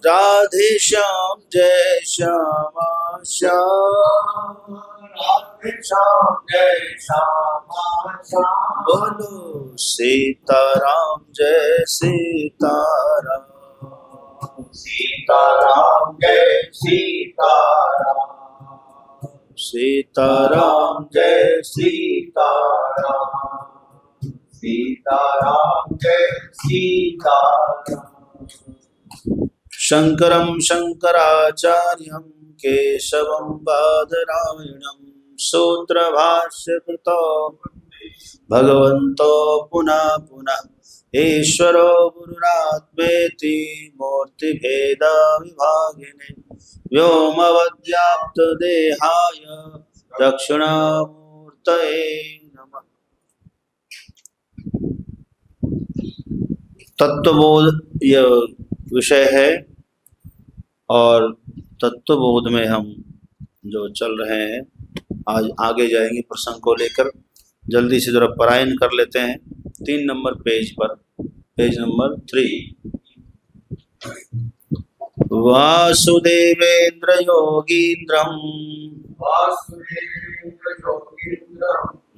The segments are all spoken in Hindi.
राधे श्याम जय श्यामा श्याम, राधे श्याम जय श्यामा श्याम, बोलो सीताराम जय सीताराम, सीताराम जय सीताराम, सीताराम जय सीताराम, सीताराम जय सीताराम। शंकरं शंकराचार्यं केशवं बादरायणं सूत्रभाष्यकृतो भगवन्तो पुनः पुनः ईश्वरो गुरुरात्मेति मूर्तिभेदविभागिने व्योमवद्व्याप्तदेहाय दक्षिणामूर्तये नमः। तत्वबोध यह विषय है और तत्वबोध में हम जो चल रहे हैं, आज आगे जाएंगे प्रसंग को लेकर। जल्दी से जरा पारायण कर लेते हैं 3 नंबर पेज पर, पेज नंबर 3। वासुदेवेन्द्र योगीन्द्रं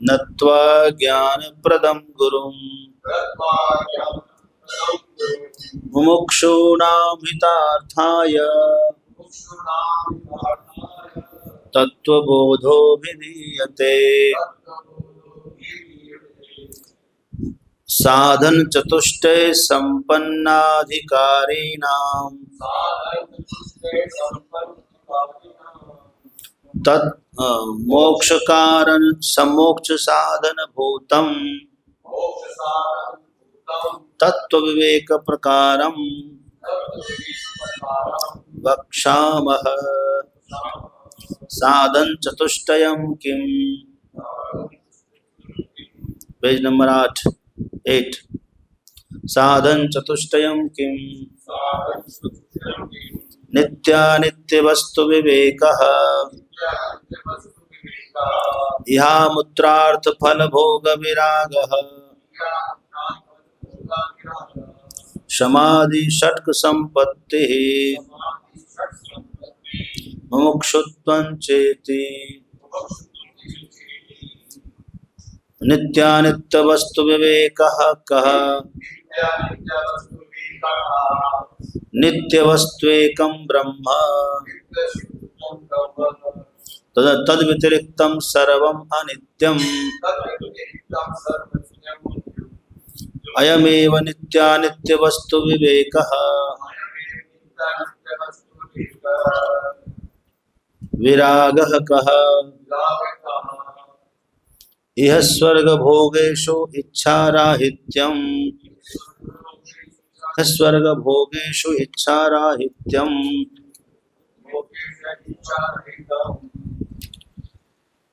नत्वा ज्ञानप्रदं गुरुं मुमुक्षूणां हितार्थाय तत्वबोधोऽभिधीयते। साधन चतुष्टय संपन्नाधिकारिणां तत् मोक्ष कारण समोक्ष साधन भूतम तत्व विवेक प्रकारम वक्षामः। साधन चतुष्टयम किम, पेज नंबर 8। साधन चतुष्टयम किम, नित्यानित्य वस्तु विवेकः इहामुत्रार्थ फल भोग विरागः समाधि षट्क संपत्तिः मुमुक्षुत्वं चेति। नित्यानित्य वस्तु विवेकः कः, नित्य वस्तुएकं ब्रह्म तद व्यतिरिक्तं सर्वं अनित्यम् अयमेव नित्यानित्य वस्तु विवेकः। विरागः कः, इह स्वर्ग भोगेषु इच्छाराहित्यम्, स्वर्ग भोगेषु इच्छाराहित्यम्।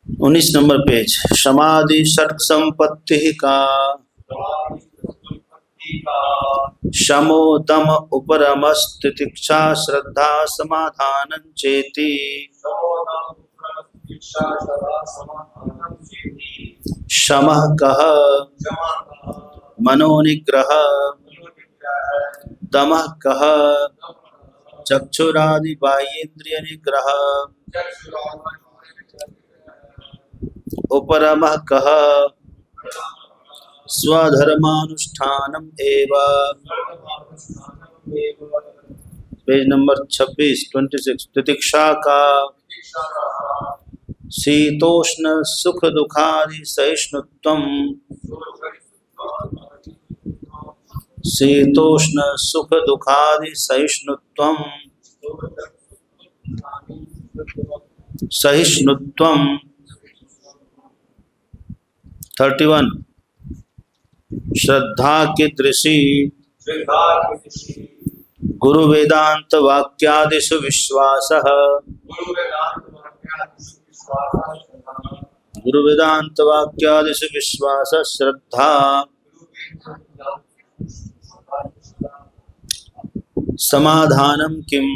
19 नंबर पेज। समाधि षट् संपत्ति का शमो दम उपरमस्तितिक्षा श्रद्धा समाधानं चेति। शमः कः, मनोनिग्रह। दमः कः, चक्षुरादि बाह्येन्द्रिय निग्रह। उपरमः कः, स्वधर्मानुष्ठानम् एव। पेज नंबर 26 तितिक्षा का शीतोष्ण सुख दुखादि सहिष्णुत्वं, शीतोष्ण सुख दुखादि सहिष्णुत्वं, सहिष्णुत्वं। 31 श्रद्धा की दृषि गुरु वेदांत वाक्यादिषु विश्वासः, गुरु वेदांत वाक्यादिषु विश्वास श्रद्धा। समाधानं किम,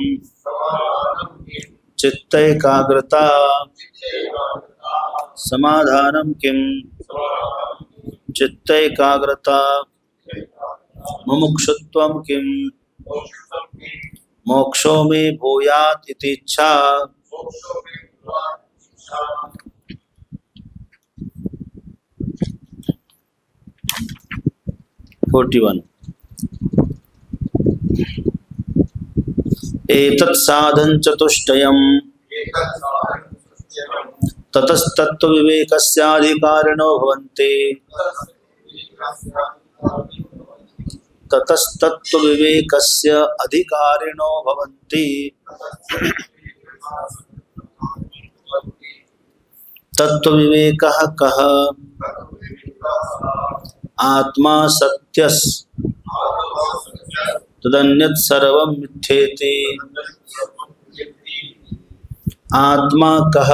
चित्त एकाग्रता। समाधानं किम, चित्त एकाग्रता। मुमुक्षुत्वं किम, मोक्षो में भूयात् इति इच्छा। मोक्षो में भूयात् इच्छा। 41 एतत् साधन चतुष्टयम् ततस्तत्त्व विवेकस्याधिकारिणो भवन्ति। ततस्तत्त्व विवेकस्य अधिकारिणो भवन्ति। तत्त्व विवेकः कः? आत्मा सत्यस् तदन्यत् सर्वं मिथ्येति। आत्मा कः?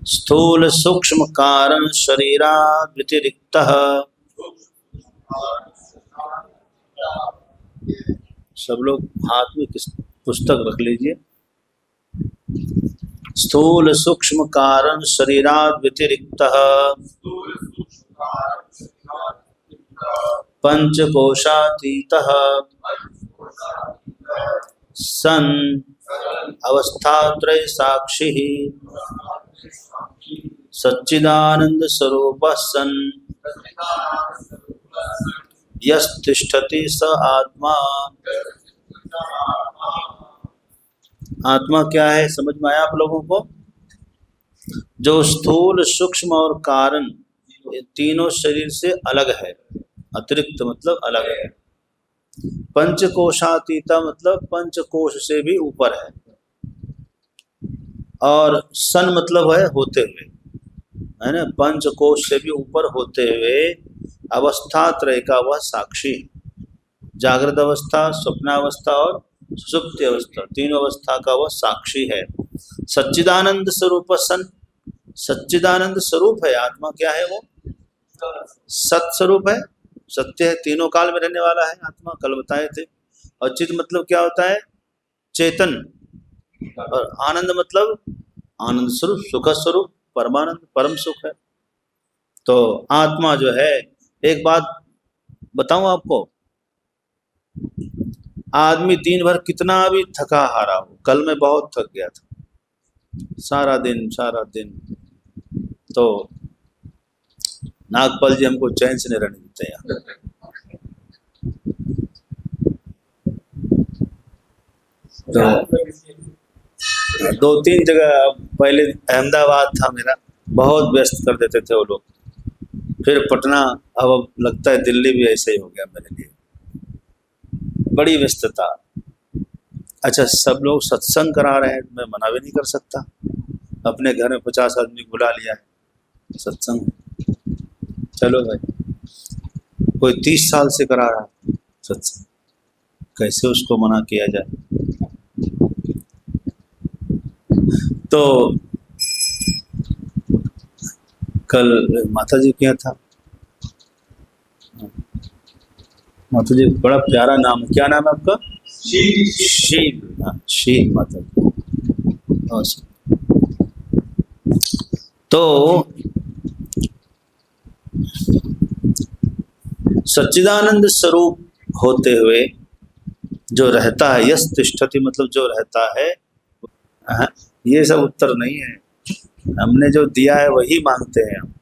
स्थूल सूक्ष्म कारण शरीरात् व्यतिरिक्तः। सब लोग हाथ में किस पुस्तक रख लीजिए। स्थूल सूक्ष्म कारण शरीरात् व्यतिरिक्तः पंचकोशातीतः सन् अवस्थात्रय साक्षी सच्चिदानंद स्वरूपः सन् यस्तिष्ठति स आत्मा। आत्मा क्या है समझ में आया आप लोगों को? जो स्थूल सूक्ष्म और कारण ये तीनों शरीर से अलग है, अतिरिक्त मतलब अलग है। पंचकोशातीता मतलब पंचकोश से भी ऊपर है। और सन मतलब है होते हुए, है ना, पंचकोश से भी ऊपर होते हुए अवस्था त्रय का वह साक्षी, जागृत अवस्था, स्वप्नावस्था और सुषुप्ति अवस्था, तीनों अवस्था का वह साक्षी है। सच्चिदानंद स्वरूप सन, सच्चिदानंद स्वरूप है आत्मा। क्या है वो? सत स्वरूप है, सत्य है, तीनों काल में रहने वाला है आत्मा, कल बताए थे। और चित मतलब क्या होता है? चेतन। और आनंद मतलब आनंद स्वरूप, सुख स्वरूप, परमानंद, परम सुख है। तो आत्मा जो है, एक बात बताऊं आपको, आदमी दिन भर कितना भी थका हारा हो, कल मैं बहुत थक गया था, सारा दिन, तो नागपाल जी हमको चैन से नहीं रहने देते यार। तो 2-3 जगह, पहले अहमदाबाद था मेरा, बहुत व्यस्त कर देते थे वो लोग। फिर पटना, अब लगता है दिल्ली भी ऐसे ही हो गया मेरे लिए, बड़ी व्यस्तता। अच्छा, सब लोग सत्संग करा रहे हैं, मैं मना भी नहीं कर सकता। अपने घर में 50 आदमी बुला लिया है सत्संग, चलो भाई। कोई 30 साल से करा रहा है सत्संग, कैसे उसको मना किया जाए? तो कल माता जी क्या था, माता जी बड़ा प्यारा नाम है, क्या नाम है आपका? शील। हाँ, शील माता जी। तो सच्चिदानंद स्वरूप होते हुए जो रहता है, यस तिष्ठति मतलब जो रहता है। ये सब उत्तर नहीं है, हमने जो दिया है वही मांगते हैं हम।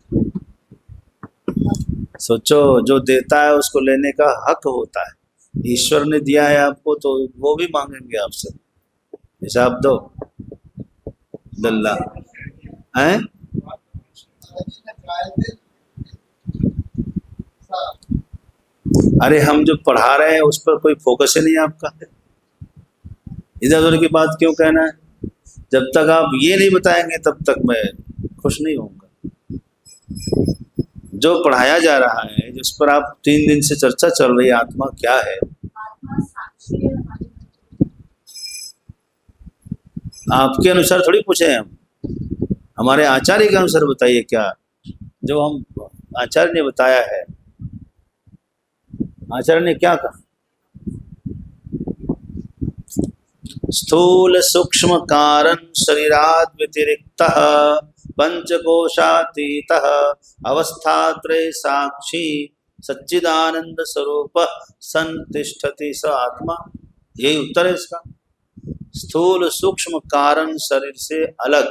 सोचो, जो देता है उसको लेने का हक होता है। ईश्वर ने दिया है आपको तो वो भी मांगेंगे आपसे, हिसाब दो लल्ला हैं। अरे हम जो पढ़ा रहे हैं उस पर कोई फोकस ही नहीं है आपका, इधर उधर की बात क्यों कहना है? जब तक आप ये नहीं बताएंगे तब तक मैं खुश नहीं होऊंगा। जो पढ़ाया जा रहा है, जिस पर आप 3 दिन से चर्चा चल रही है, आत्मा क्या है? आपके अनुसार थोड़ी पूछे हम, हमारे आचार्य के अनुसार बताइए। क्या जो हम आचार्य ने बताया है, आचार्य ने क्या कहा? स्थूल सूक्ष्म कारण शरीराद व्यतिरिक्तः पंचकोशातीतः अवस्थात्रय साक्षी सच्चिदानंद स्वरूप संतिष्ठति स आत्मा। यही उत्तर है इसका। स्थूल सूक्ष्म कारण शरीर से अलग,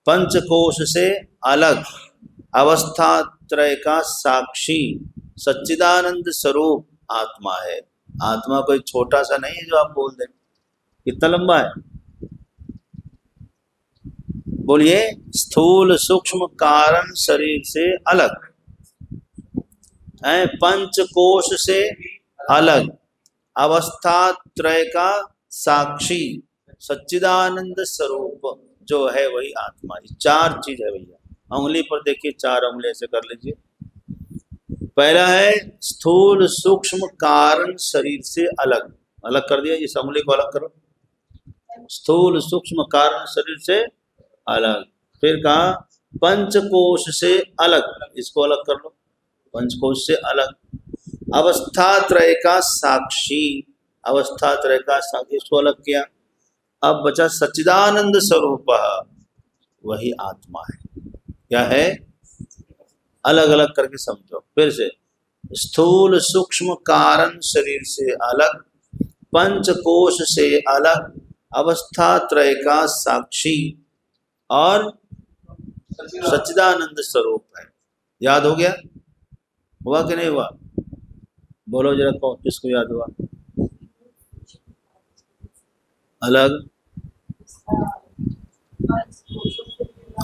पंचकोश से अलग, अवस्था त्रय का साक्षी सच्चिदानंद स्वरूप आत्मा है। आत्मा कोई छोटा सा नहीं है जो आप बोल दें। कितना लंबा है? बोलिए। स्थूल सूक्ष्म कारण शरीर से अलग है, पंचकोश से अलग, अवस्था त्रय का साक्षी सच्चिदानंद स्वरूप जो है वही आत्मा। चार चीज है भैया, उंगली पर देखिए, चार उंगली ऐसे कर लीजिए। पहला है स्थूल सूक्ष्म कारण शरीर से अलग, अलग कर दिया, इस उंगली को अलग करो। स्थूल सूक्ष्म कारण शरीर से अलग। फिर कहा पंचकोश से अलग, इसको अलग कर लो, पंचकोश से अलग। अवस्था त्रय का साक्षी, अवस्था त्रय का साक्षी, इसको अलग किया। अब बचा सच्चिदानंद स्वरूप, वही आत्मा है। क्या है? अलग अलग करके समझो फिर से। स्थूल सूक्ष्म कारण शरीर से अलग, पंचकोश से अलग, अवस्था त्रय का साक्षी और सच्चिदानंद स्वरूप है। याद हो गया? हुआ कि नहीं हुआ? बोलो जरा, कौन किसको याद हुआ? अलग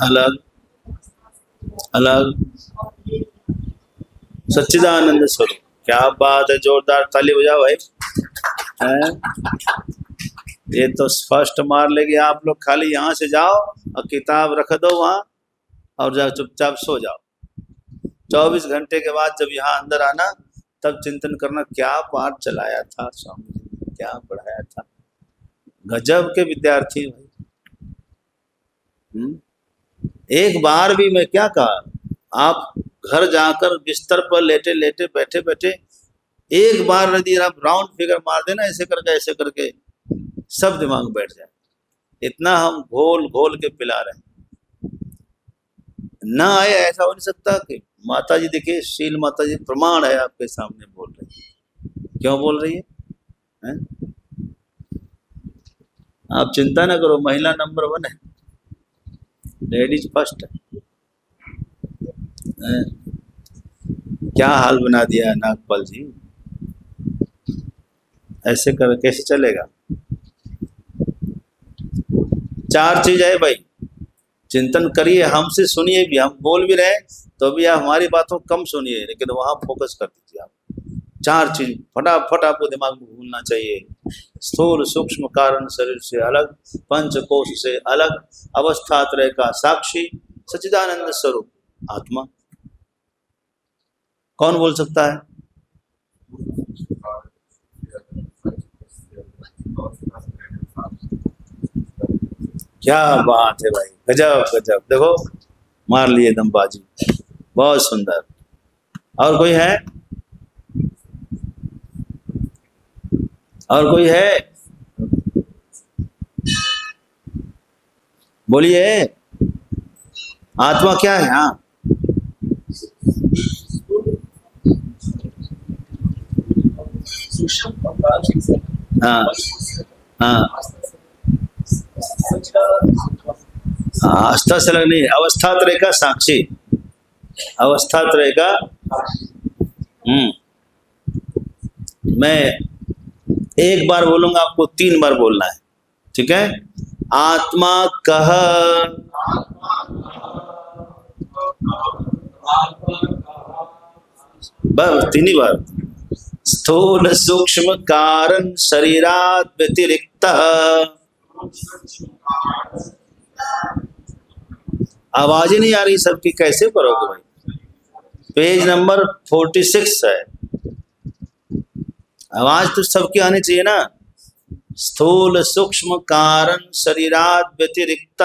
अलग अलग, सच्चिदानंद स्वरूप। क्या बात है, जोरदार ताली बजाओ भाई। हैं? ये तो स्पष्ट मार लेगी आप लोग। खाली यहाँ से जाओ और किताब रख दो वहाँ और जाओ चुपचाप सो जाओ। 24 घंटे के बाद जब यहाँ अंदर आना तब चिंतन करना, क्या पाठ चलाया था स्वामी जी, क्या पढ़ाया था। गजब के विद्यार्थी भाई। एक बार भी मैं क्या कहा, आप घर जाकर बिस्तर पर लेटे लेटे बैठे बैठे एक बार यदि आप राउंड फिगर मार देना ऐसे करके सब दिमाग में बैठ जाए। इतना हम घोल घोल के पिला रहे हैं। ना आए ऐसा हो नहीं सकता कि माता जी देखिए, शील माता जी प्रमाण है आपके सामने बोल रही है। क्यों बोल रही है? आप चिंता ना करो, महिला नंबर 1 है, लेडीज फर्स्ट है। क्या हाल बना दिया नागपाल जी, ऐसे कर कैसे चलेगा? 4 चीज है भाई, चिंतन करिए, हमसे सुनिए भी, हम बोल भी रहे तो भी आप हमारी बातों कम सुनिए, लेकिन वहां फोकस कर दीजिए आप। 4 चीज फटाफट आपको दिमाग में भूलना चाहिए। स्थूल सूक्ष्म कारण शरीर से अलग, पंचकोश से अलग, अवस्था त्रय का साक्षी सच्चिदानंद स्वरूप आत्मा। कौन बोल सकता है? क्या बात है भाई, गजब गजब। देखो मार लिए एकदम बाजी, बहुत सुंदर। और कोई है? और कोई है? बोलिए, आत्मा क्या है? हाँ, हाँ हाँ, आस्था से अलग नहीं, अवस्था त्रय का साक्षी, अवस्था त्रय का। मैं एक बार बोलूंगा, आपको 3 बार बोलना है, ठीक है? आत्मा कह, बस 3 ही बार। स्थूल सूक्ष्म कारण शरीरात व्यतिरिक्त। आवाज ही नहीं आ रही सबकी, कैसे करोगे भाई? पेज नंबर 46 है, आवाज तो सबकी आनी चाहिए ना। स्थूल सूक्ष्म कारण शरीरात व्यतिरिक्त।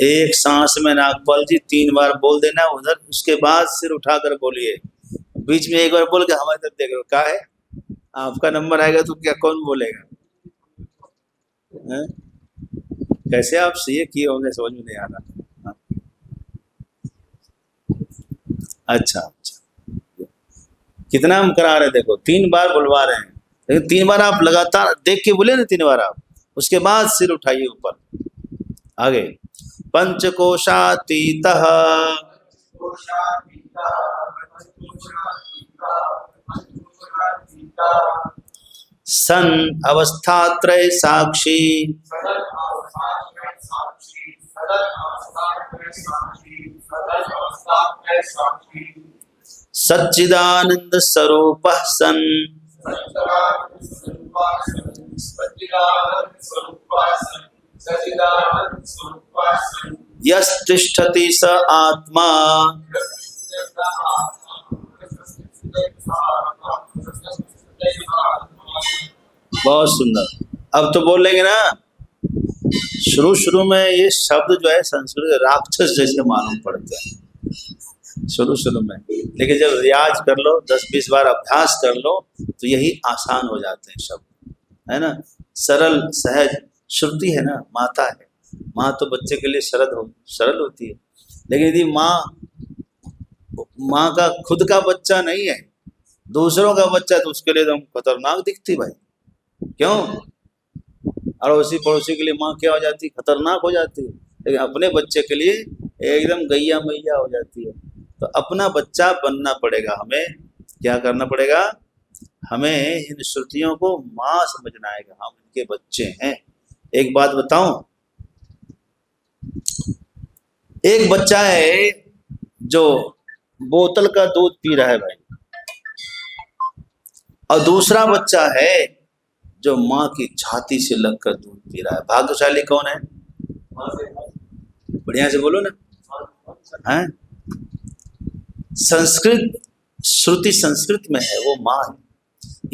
एक सांस में नागपाल जी 3 बार बोल देना उधर, उसके बाद सिर उठाकर बोलिए। बीच में एक बार बोल के हमारी तरफ देख रहे हो, क्या है? आपका नंबर आएगा तो क्या कौन बोलेगा? कैसे आप सीए किए होंगे समझ में नहीं आ रहा। हाँ। अच्छा अच्छा, कितना हम करा रहे हैं देखो, 3 बार बुलवा रहे हैं, लेकिन 3 बार आप लगातार देख के बोले ना, 3 बार आप, उसके बाद सिर उठाइए ऊपर। आगे, पंचकोशातीतः सन अवस्थात्रय साक्षी सच्चिदानंद स्वरूपः सन यस्तिष्ठति स आत्मा। बहुत सुंदर। अब तो बोल लेंगे ना, शुरू शुरू में ये शब्द जो है संस्कृत राक्षस जैसे मालूम पड़ते हैं शुरू शुरू में, लेकिन जब रियाज कर लो, 10-20 बार अभ्यास कर लो, तो यही आसान हो जाते हैं शब्द, है ना। सरल सहज श्रुति है ना, माता है, माँ तो बच्चे के लिए सरल होती है, लेकिन यदि माँ का खुद का बच्चा नहीं है, दूसरों का बच्चा, तो उसके लिए तो खतरनाक दिखती भाई। क्यों? अड़ोसी पड़ोसी के लिए माँ क्या हो जाती, खतरनाक हो जाती है, लेकिन अपने बच्चे के लिए एकदम गैया मैया हो जाती है। तो अपना बच्चा बनना पड़ेगा हमें। क्या करना पड़ेगा हमें? इन श्रुतियों को माँ समझना है कि हम इनके बच्चे हैं। एक बात बताऊं, एक बच्चा है जो बोतल का दूध पी रहा है भाई, और दूसरा बच्चा है जो माँ की छाती से लगकर दूध पी रहा है। भाग्यशाली कौन है? बढ़िया से बोलो ना, हैं? संस्कृत श्रुति संस्कृत में है, वो माँ है।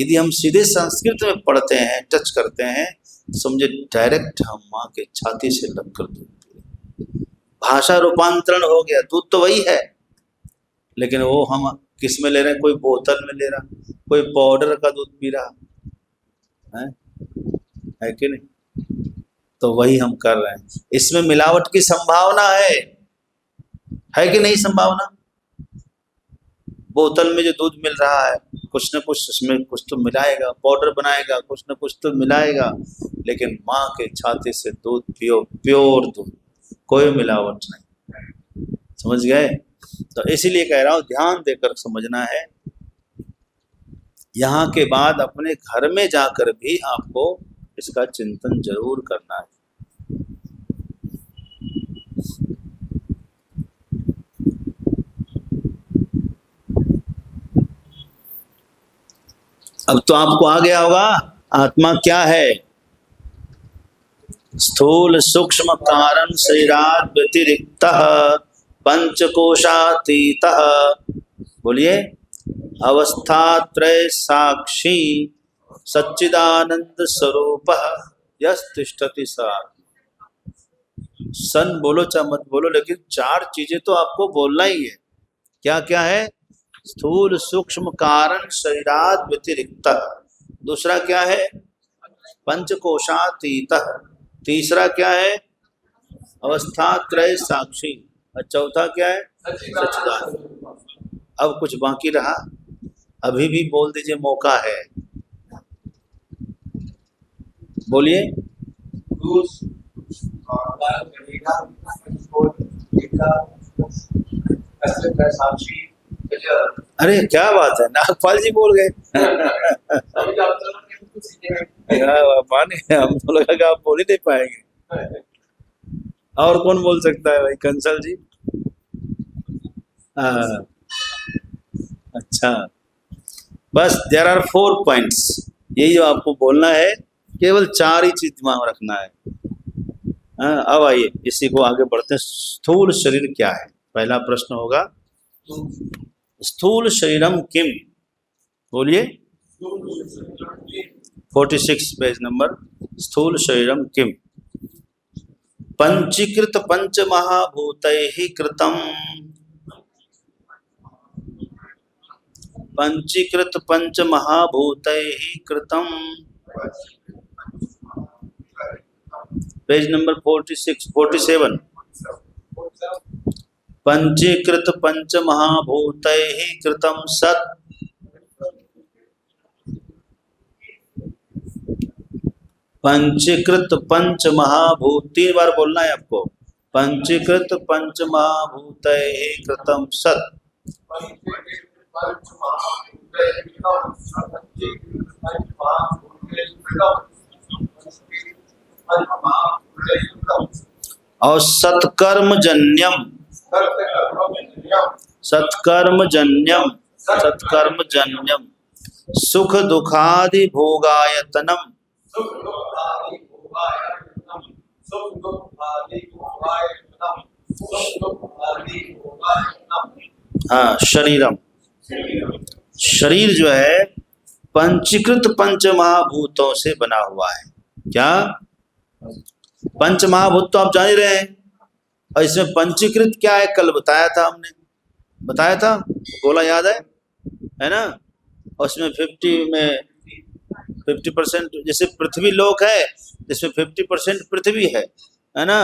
यदि हम सीधे संस्कृत में पढ़ते हैं, टच करते हैं, समझे डायरेक्ट हम माँ के छाती से लगकर दूध पी रहे। भाषा रूपांतरण हो गया, दूध तो वही है, लेकिन वो हम किस में ले रहे हैं? कोई बोतल में ले रहा, कोई पाउडर का दूध पी रहा है कि नहीं? तो वही हम कर रहे हैं। इसमें मिलावट की संभावना है कि नहीं संभावना? बोतल में जो दूध मिल रहा है, कुछ न कुछ उसमें कुछ तो मिलाएगा, पाउडर बनाएगा, कुछ न कुछ तो मिलाएगा, लेकिन माँ के छाती से दूध पियो, प्योर दूध, कोई मिलावट नहीं। समझ गए? तो इसीलिए कह रहा हूं, ध्यान देकर समझना है। यहाँ के बाद अपने घर में जाकर भी आपको इसका चिंतन जरूर करना है। अब तो आपको आ गया होगा आत्मा क्या है। स्थूल सूक्ष्म कारण शरीरात् व्यतिरिक्तः पंचकोशातीतः, बोलिए, अवस्थात्रय साक्षी सच्चिदानंद स्वरूपः यस्तिष्ठति स आत्मा। सन बोलो चाहे मत बोलो, लेकिन 4 चीजें तो आपको बोलना ही है। क्या क्या है? स्थूल सूक्ष्म कारण शरीरात् व्यतिरिक्तः, दूसरा क्या है? पंचकोशातीतः, तीसरा क्या है? अवस्थात्रय साक्षी, और चौथा क्या है? सच्चिदानंद। अब कुछ बाकी रहा, अभी भी बोल दीजिए, मौका है, बोलिए। अरे क्या बात है, नागपाल जी बोल गए। माने हम तो लगा कि आप बोल ही नहीं पाएंगे। और कौन बोल सकता है भाई? कंसल जी। अच्छा, बस देयर आर 4 पॉइंट्स, यही जो आपको बोलना है, केवल 4 ही चीज दिमाग में रखना है। अब आइए इसी को आगे बढ़ते हैं। स्थूल शरीर क्या है? पहला प्रश्न होगा, स्थूल शरीरम किम? बोलिए, 46 पेज नंबर। स्थूल शरीरम किम? पंचीकृत पंच महाभूतैः कृतम, पंचीकृत पंच महाभूतैः कृतम पेज नंबर 47। पंचीकृत पंच महाभूतैः कृतं सत् पंचीकृत पंच महाभूत 3 बार बोलना है आपको। पंचीकृत पंच महाभूतैः कृतं सत् और सत्कर्मजन्यम सुख दुखादि भोगायतनम हाँ शरीरम। शरीर जो है पंचीकृत पंच महाभूतों से बना हुआ है। क्या पंच महाभूत तो आप जान ही रहे हैं, और इसमें पंचीकृत क्या है कल बताया था हमने, बताया था बोला याद है ना। और उसमें 50% जैसे पृथ्वी लोक है जिसमें 50% पृथ्वी है ना,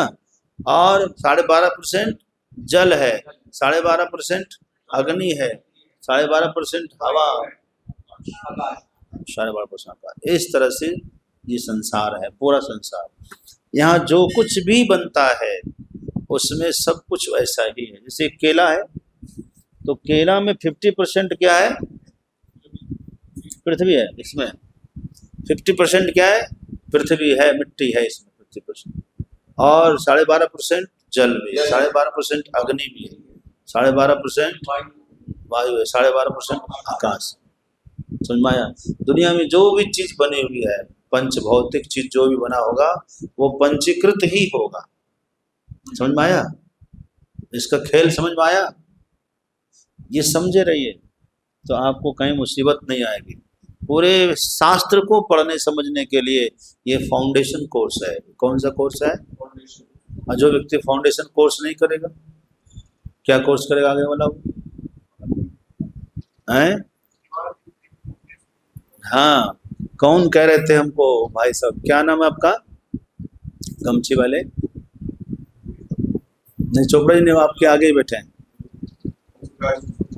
और 12.5% जल है, 12.5% अग्नि है, 12.5% हवा, 12.5% आकाश। इस तरह से ये संसार है, पूरा संसार। यहाँ जो कुछ भी बनता है उसमें सब कुछ वैसा ही है। जैसे केला है तो केला में 50% क्या है, पृथ्वी है, इसमें 50% क्या है, पृथ्वी है, मिट्टी है इसमें 50%, और 12.5% जल भी है, 12.5% अग्नि भी है, 12.5% वायु है, 12.5% आकाश। समझ में आया। दुनिया में जो भी चीज बनी हुई है, पंच भौतिक चीज जो भी बना होगा वो पंचीकृत ही होगा। समझ में आया, इसका खेल समझ में आया। ये समझे रहिए तो आपको कहीं मुसीबत नहीं आएगी। पूरे शास्त्र को पढ़ने समझने के लिए ये फाउंडेशन कोर्स है। कौन सा कोर्स है? और जो व्यक्ति फाउंडेशन कोर्स नहीं करेगा, क्या कोर्स करेगा आगे वाला हैं? हाँ, कौन कह रहे थे हमको भाई साहब, क्या नाम है आपका गमछी वाले? नहीं, चोपड़ा जी ने आपके आगे ही बैठे हैं।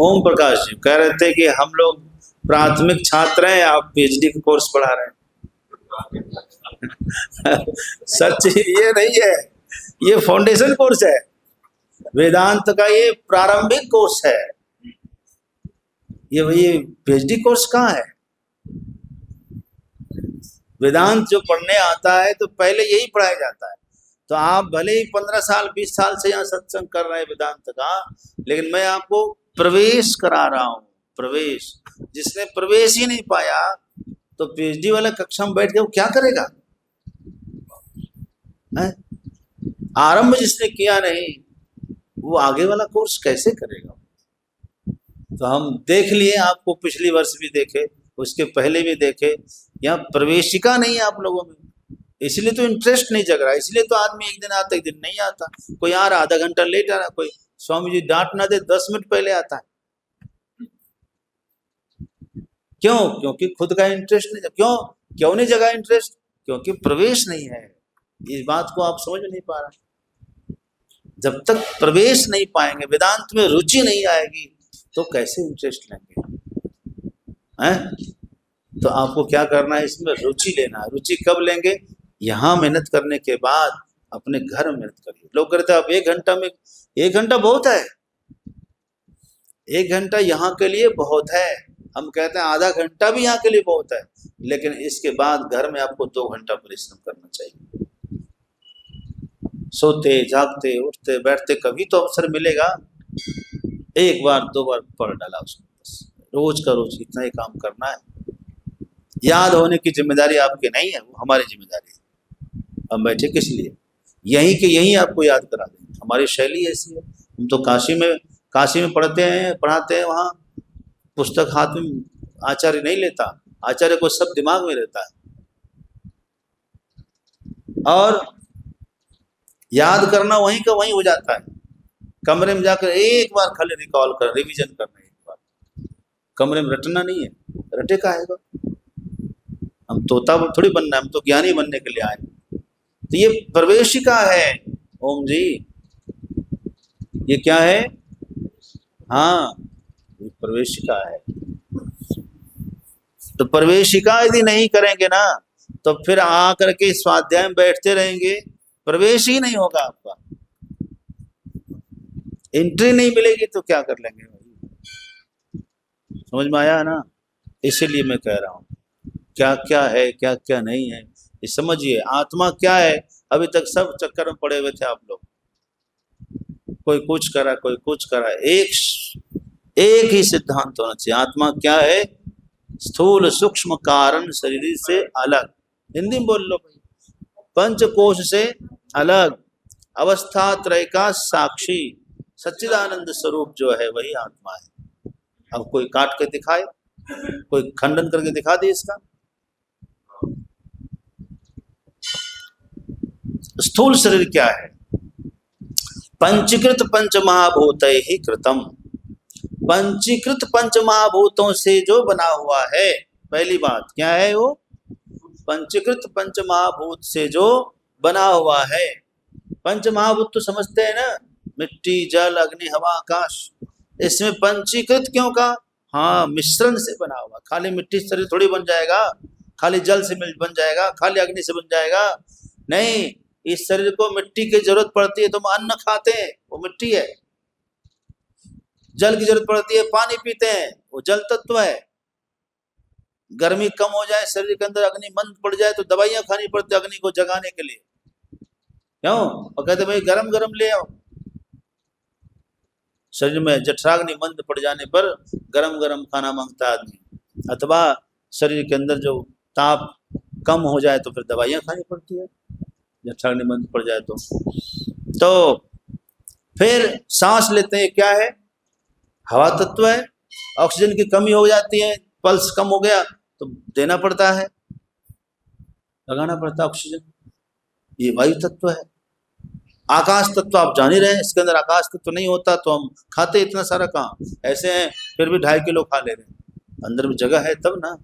ओम प्रकाश जी कह रहे थे कि हम लोग प्राथमिक छात्र हैं, आप पीएचडी का कोर्स पढ़ा रहे हैं। सच ये नहीं है, ये फाउंडेशन कोर्स है, वेदांत का ये प्रारंभिक कोर्स है। ये पीएचडी कोर्स कहाँ है? वेदांत जो पढ़ने आता है तो पहले यही पढ़ाया जाता है। तो आप भले ही 15 साल 20 साल से यहाँ सत्संग कर रहे हैं वेदांत का, लेकिन मैं आपको प्रवेश करा रहा हूँ। प्रवेश, जिसने प्रवेश ही नहीं पाया तो पीएचडी वाला कक्षा में बैठ के वो क्या करेगा? आरंभ जिसने किया नहीं वो आगे वाला कोर्स कैसे करेगा? तो हम देख लिए, आपको पिछली वर्ष भी देखे, उसके पहले भी देखे, यहाँ प्रवेशिका नहीं है आप लोगों में, इसलिए तो इंटरेस्ट नहीं जग रहा। इसलिए तो आदमी एक दिन आता एक दिन नहीं आता। कोई आ रहा आधा घंटा लेट आ रहा, कोई स्वामी जी डांट ना दे 10 मिनट पहले आता है। क्यों? क्योंकि खुद का इंटरेस्ट नहीं। क्यों नहीं जगा इंटरेस्ट? क्योंकि प्रवेश नहीं है। इस बात को आप समझ नहीं पा रहे। जब तक प्रवेश नहीं पाएंगे, वेदांत में रुचि नहीं आएगी, तो कैसे इंटरेस्ट लेंगे? हैं? तो आपको क्या करना है, इसमें रुचि लेना है। रुचि कब लेंगे? यहाँ मेहनत करने के बाद अपने घर में मेहनत करिए। लोग कहते हैं अब 1 घंटा में, 1 घंटा बहुत है, 1 घंटा यहाँ के लिए बहुत है। हम कहते हैं आधा घंटा भी यहाँ के लिए बहुत है, लेकिन इसके बाद घर में आपको 2 घंटा परिश्रम करना चाहिए। सोते जागते उठते बैठते कभी तो अवसर मिलेगा। 1 बार 2 बार पढ़ डाला उसको, बस रोज का रोज इतना ही काम करना है। याद होने की जिम्मेदारी आपकी नहीं है, वो हमारी जिम्मेदारी है। हम बैठे किस लिए? यहीं के यहीं आपको याद करा देंगे। हमारी शैली ऐसी है। हम तो काशी में पढ़ते हैं, पढ़ाते हैं, वहाँ पुस्तक हाथ में आचार्य नहीं लेता, आचार्य को सब दिमाग में रहता है। और याद करना वहीं का वहीं हो जाता है। कमरे में जाकर एक बार खाली रिकॉल कर, रिवीजन करना एक बार। कमरे में रटना नहीं है, रटे का आएगा। हम तोता थोड़ी बनना है, हम तो ज्ञानी बनने के लिए आए। तो ये प्रवेशिका है ओम जी, ये क्या है? हाँ, ये प्रवेशिका है। तो प्रवेशिका यदि नहीं करेंगे ना तो फिर आकर के स्वाध्याय में बैठते रहेंगे, प्रवेश ही नहीं होगा आपका, एंट्री नहीं मिलेगी तो क्या कर लेंगे भाई? समझ में आया ना? इसीलिए मैं कह रहा हूं क्या क्या है क्या क्या नहीं है ये समझिए। आत्मा क्या है? अभी तक सब चक्कर में पड़े हुए थे आप लोग, कोई कुछ करा कोई कुछ करा। एक ही सिद्धांत होना चाहिए, आत्मा क्या है? स्थूल सूक्ष्म कारण शरीर से अलग, हिंदी में बोल लो भाई, पंचकोश से अलग, अवस्था त्रय का साक्षी सच्चिदानंद स्वरूप जो है वही आत्मा है। अब कोई काट के दिखाए, कोई खंडन करके दिखा दे इसका। स्थूल शरीर क्या है? पंचीकृत पंच महाभूत ही कृतम, पंचीकृत पंच महाभूतों से जो बना हुआ है। पहली बात क्या है? वो पंचीकृत पंच महाभूत से जो बना हुआ है। पंच महाभूत तो समझते हैं ना, मिट्टी जल अग्नि हवा आकाश। इसमें पंचीकृत क्यों कहा? हाँ, मिश्रण से बना हुआ। खाली मिट्टी से शरीर थोड़ी बन जाएगा, खाली जल से बन जाएगा, खाली अग्नि से बन जाएगा, नहीं। इस शरीर को मिट्टी की जरूरत पड़ती है, तुम अन्न खाते हैं वो मिट्टी है। जल की जरूरत पड़ती है, पानी पीते हैं, वो जल तत्व है। गर्मी कम हो जाए, शरीर के अंदर अग्नि मंद पड़ जाए तो दवाइयां खानी पड़ती है अग्नि को जगाने के लिए, क्यों? और कहते भाई गरम गरम ले आओ। शरीर में जठराग्नि मंद पड़ जाने पर गरम गरम खाना मांगता आदमी, अथवा शरीर के अंदर जो ताप कम हो जाए तो फिर दवाइयां खानी पड़ती है, जठराग्नि मंद पड़ जाए तो फिर सांस लेते हैं, क्या है? हवा तत्व है। ऑक्सीजन की कमी हो जाती है, पल्स कम हो गया तो देना पड़ता है, लगाना पड़ता है ऑक्सीजन, ये वायु तत्व है। आकाश तत्व आप जान ही रहे हैं, इसके अंदर आकाश तत्व नहीं होता तो हम खाते इतना सारा कहाँ, ऐसे हैं फिर भी 2.5 किलो खा ले रहे हैं, अंदर में जगह है तब ना।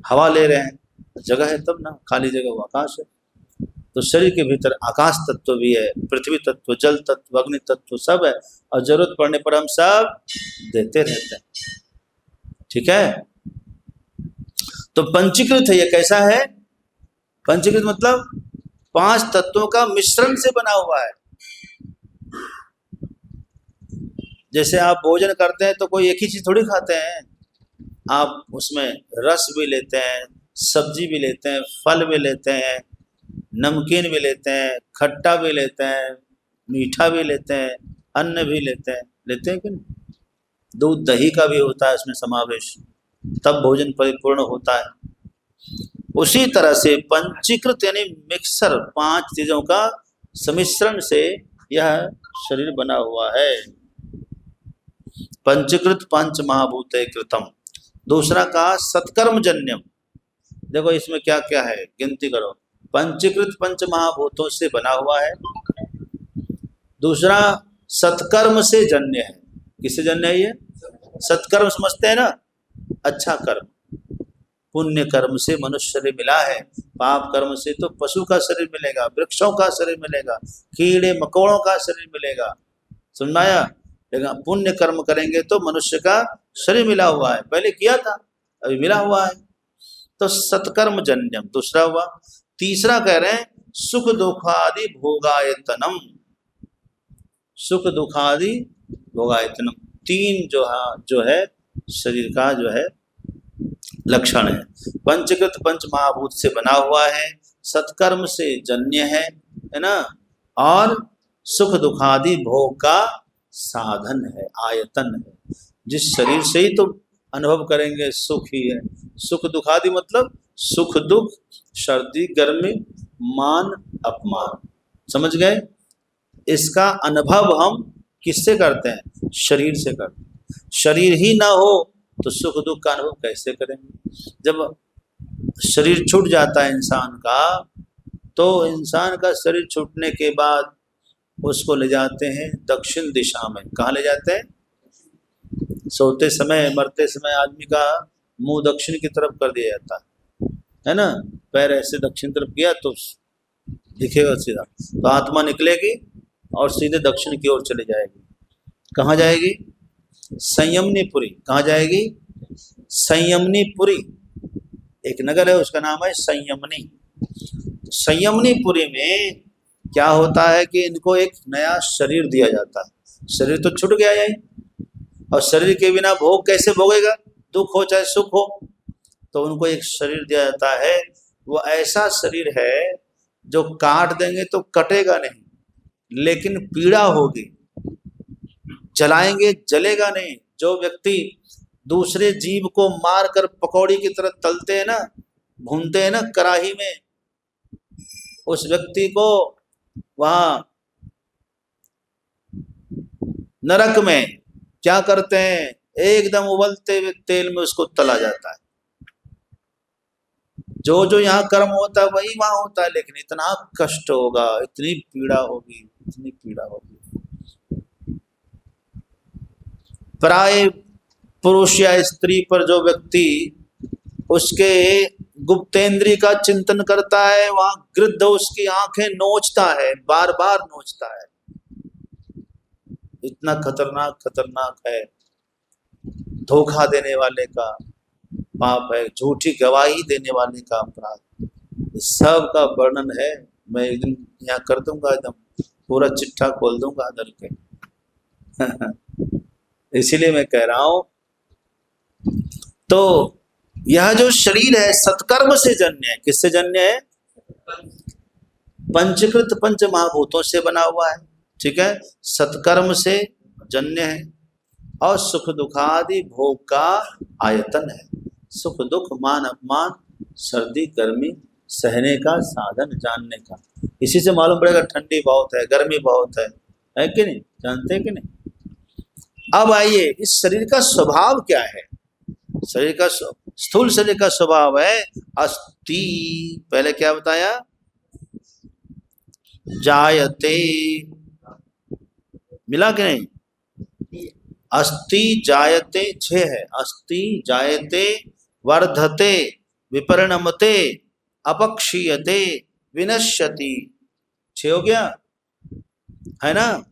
हवा ले रहे हैं, जगह है तब ना, खाली जगह वो आकाश है। तो शरीर के भीतर आकाश तत्व भी है, पृथ्वी तत्व, जल तत्व, अग्नि तत्व सब है, और जरूरत पड़ने पर हम सब देते रहते हैं, ठीक है। तो पंचीकृत है, ये कैसा है? पंचीकृत मतलब 5 तत्वों का मिश्रण से बना हुआ है। जैसे आप भोजन करते हैं तो कोई एक ही चीज थोड़ी खाते हैं, आप उसमें रस भी लेते हैं, सब्जी भी लेते हैं, फल भी लेते हैं, नमकीन भी लेते हैं, खट्टा भी लेते हैं, मीठा भी लेते हैं, अन्न भी लेते हैं कि नहीं? दूध दही का भी होता है उसमें समावेश, तब भोजन परिपूर्ण होता है। उसी तरह से पंचीकृत यानी मिक्सर, 5 चीजों का सम्मिश्रण से यह शरीर बना हुआ है। पंचीकृत पंच महाभूत कृतम। दूसरा कहा सत्कर्म जन्यम। देखो इसमें क्या क्या है, गिनती करो। पंचीकृत पंच महाभूतों से बना हुआ है। दूसरा सत्कर्म से जन्य है। किससे जन्य है ये? सत्कर्म समझते हैं ना, अच्छा कर्म। पुण्य कर्म से मनुष्य शरीर मिला है, पाप कर्म से तो पशु का शरीर मिलेगा, वृक्षों का शरीर मिलेगा, कीड़े मकोड़ों का शरीर मिलेगा, समझ में आया? लेकिन पुण्य कर्म करेंगे तो मनुष्य का शरीर मिला हुआ है, पहले किया था अभी मिला हुआ है, तो सत्कर्म जन्यम दूसरा हुआ। तीसरा कह रहे हैं सुख दुखादि भोगायतनम। सुख दुखादि भोगायतनम 3 जो है शरीर का जो है लक्षण है। पंचकृत पंच महाभूत से बना हुआ है, सत्कर्म से जन्य है ना, और सुख दुखादि भोग का साधन है, आयतन है। जिस शरीर से ही तो अनुभव करेंगे सुख ही है। सुख दुखादि मतलब सुख दुख, सर्दी गर्मी, मान अपमान, समझ गए? इसका अनुभव हम किससे करते हैं? शरीर से करते हैं। शरीर ही ना हो तो सुख दुख का अनुभव कैसे करेंगे? जब शरीर छूट जाता है इंसान का, तो इंसान का शरीर छूटने के बाद उसको ले जाते हैं दक्षिण दिशा में। कहाँ ले जाते हैं? सोते समय, मरते समय आदमी का मुंह दक्षिण की तरफ कर दिया जाता है ना, पैर ऐसे दक्षिण तरफ किया तो दिखेगा सीधा, तो आत्मा निकलेगी और सीधे दक्षिण की ओर चली जाएगी। कहाँ जाएगी? संयमनीपुरी। कहाँ जाएगी? संयमनीपुरी। एक नगर है, उसका नाम है संयमनी। संयमनीपुरी में क्या होता है कि इनको एक नया शरीर दिया जाता है। शरीर तो छूट गया है, और शरीर के बिना भोग कैसे भोगेगा? दुख हो चाहे सुख हो। तो उनको एक शरीर दिया जाता है। वो ऐसा शरीर है जो काट देंगे तो कटेगा नहीं, लेकिन पीड़ा होगी। जलाएंगे जलेगा नहीं। जो व्यक्ति दूसरे जीव को मार कर पकौड़ी की तरह तलते हैं ना, भूनते हैं ना कढ़ाई में, उस व्यक्ति को वहां नरक में क्या करते हैं? एकदम उबलते हुए तेल में उसको तला जाता है। जो जो यहाँ कर्म होता है वही वहां होता है, लेकिन इतना कष्ट होगा, इतनी पीड़ा होगी, इतनी पीड़ा होगी। प्राय पुरुष या स्त्री पर जो व्यक्ति उसके गुप्तेंद्री का चिंतन करता है, वहां गृद्ध उसकी आंखें नोचता है, बार बार नोचता है। इतना खतरनाक खतरनाक है। धोखा देने वाले का पाप है, झूठी गवाही देने वाले का अपराध, इस सब का वर्णन है। मैं एक दिन यहाँ कर दूंगा, एकदम पूरा चिट्ठा खोल दूंगा अंदर के। इसीलिए मैं कह रहा हूं, तो यह जो शरीर है सत्कर्म से जन्य है। किससे जन्य है? पंचकृत पंच महाभूतों से बना हुआ है। ठीक है, सत्कर्म से जन्य है और सुख दुखादि भोग का आयतन है। सुख दुख मान अपमान सर्दी गर्मी सहने का साधन जानने का। इसी से मालूम पड़ेगा ठंडी बहुत है, गर्मी बहुत है कि नहीं? जानते हैं कि नहीं? अब आइए, इस शरीर का स्वभाव क्या है? शरीर का स्थूल शरीर का स्वभाव है अस्थि। पहले क्या बताया? जायते, मिला कि नहीं? अस्थि जायते 6 है। अस्थि जायते वर्धते विपरिणमते अपक्षीयते विनश्यति। 6 हो गया, है ना?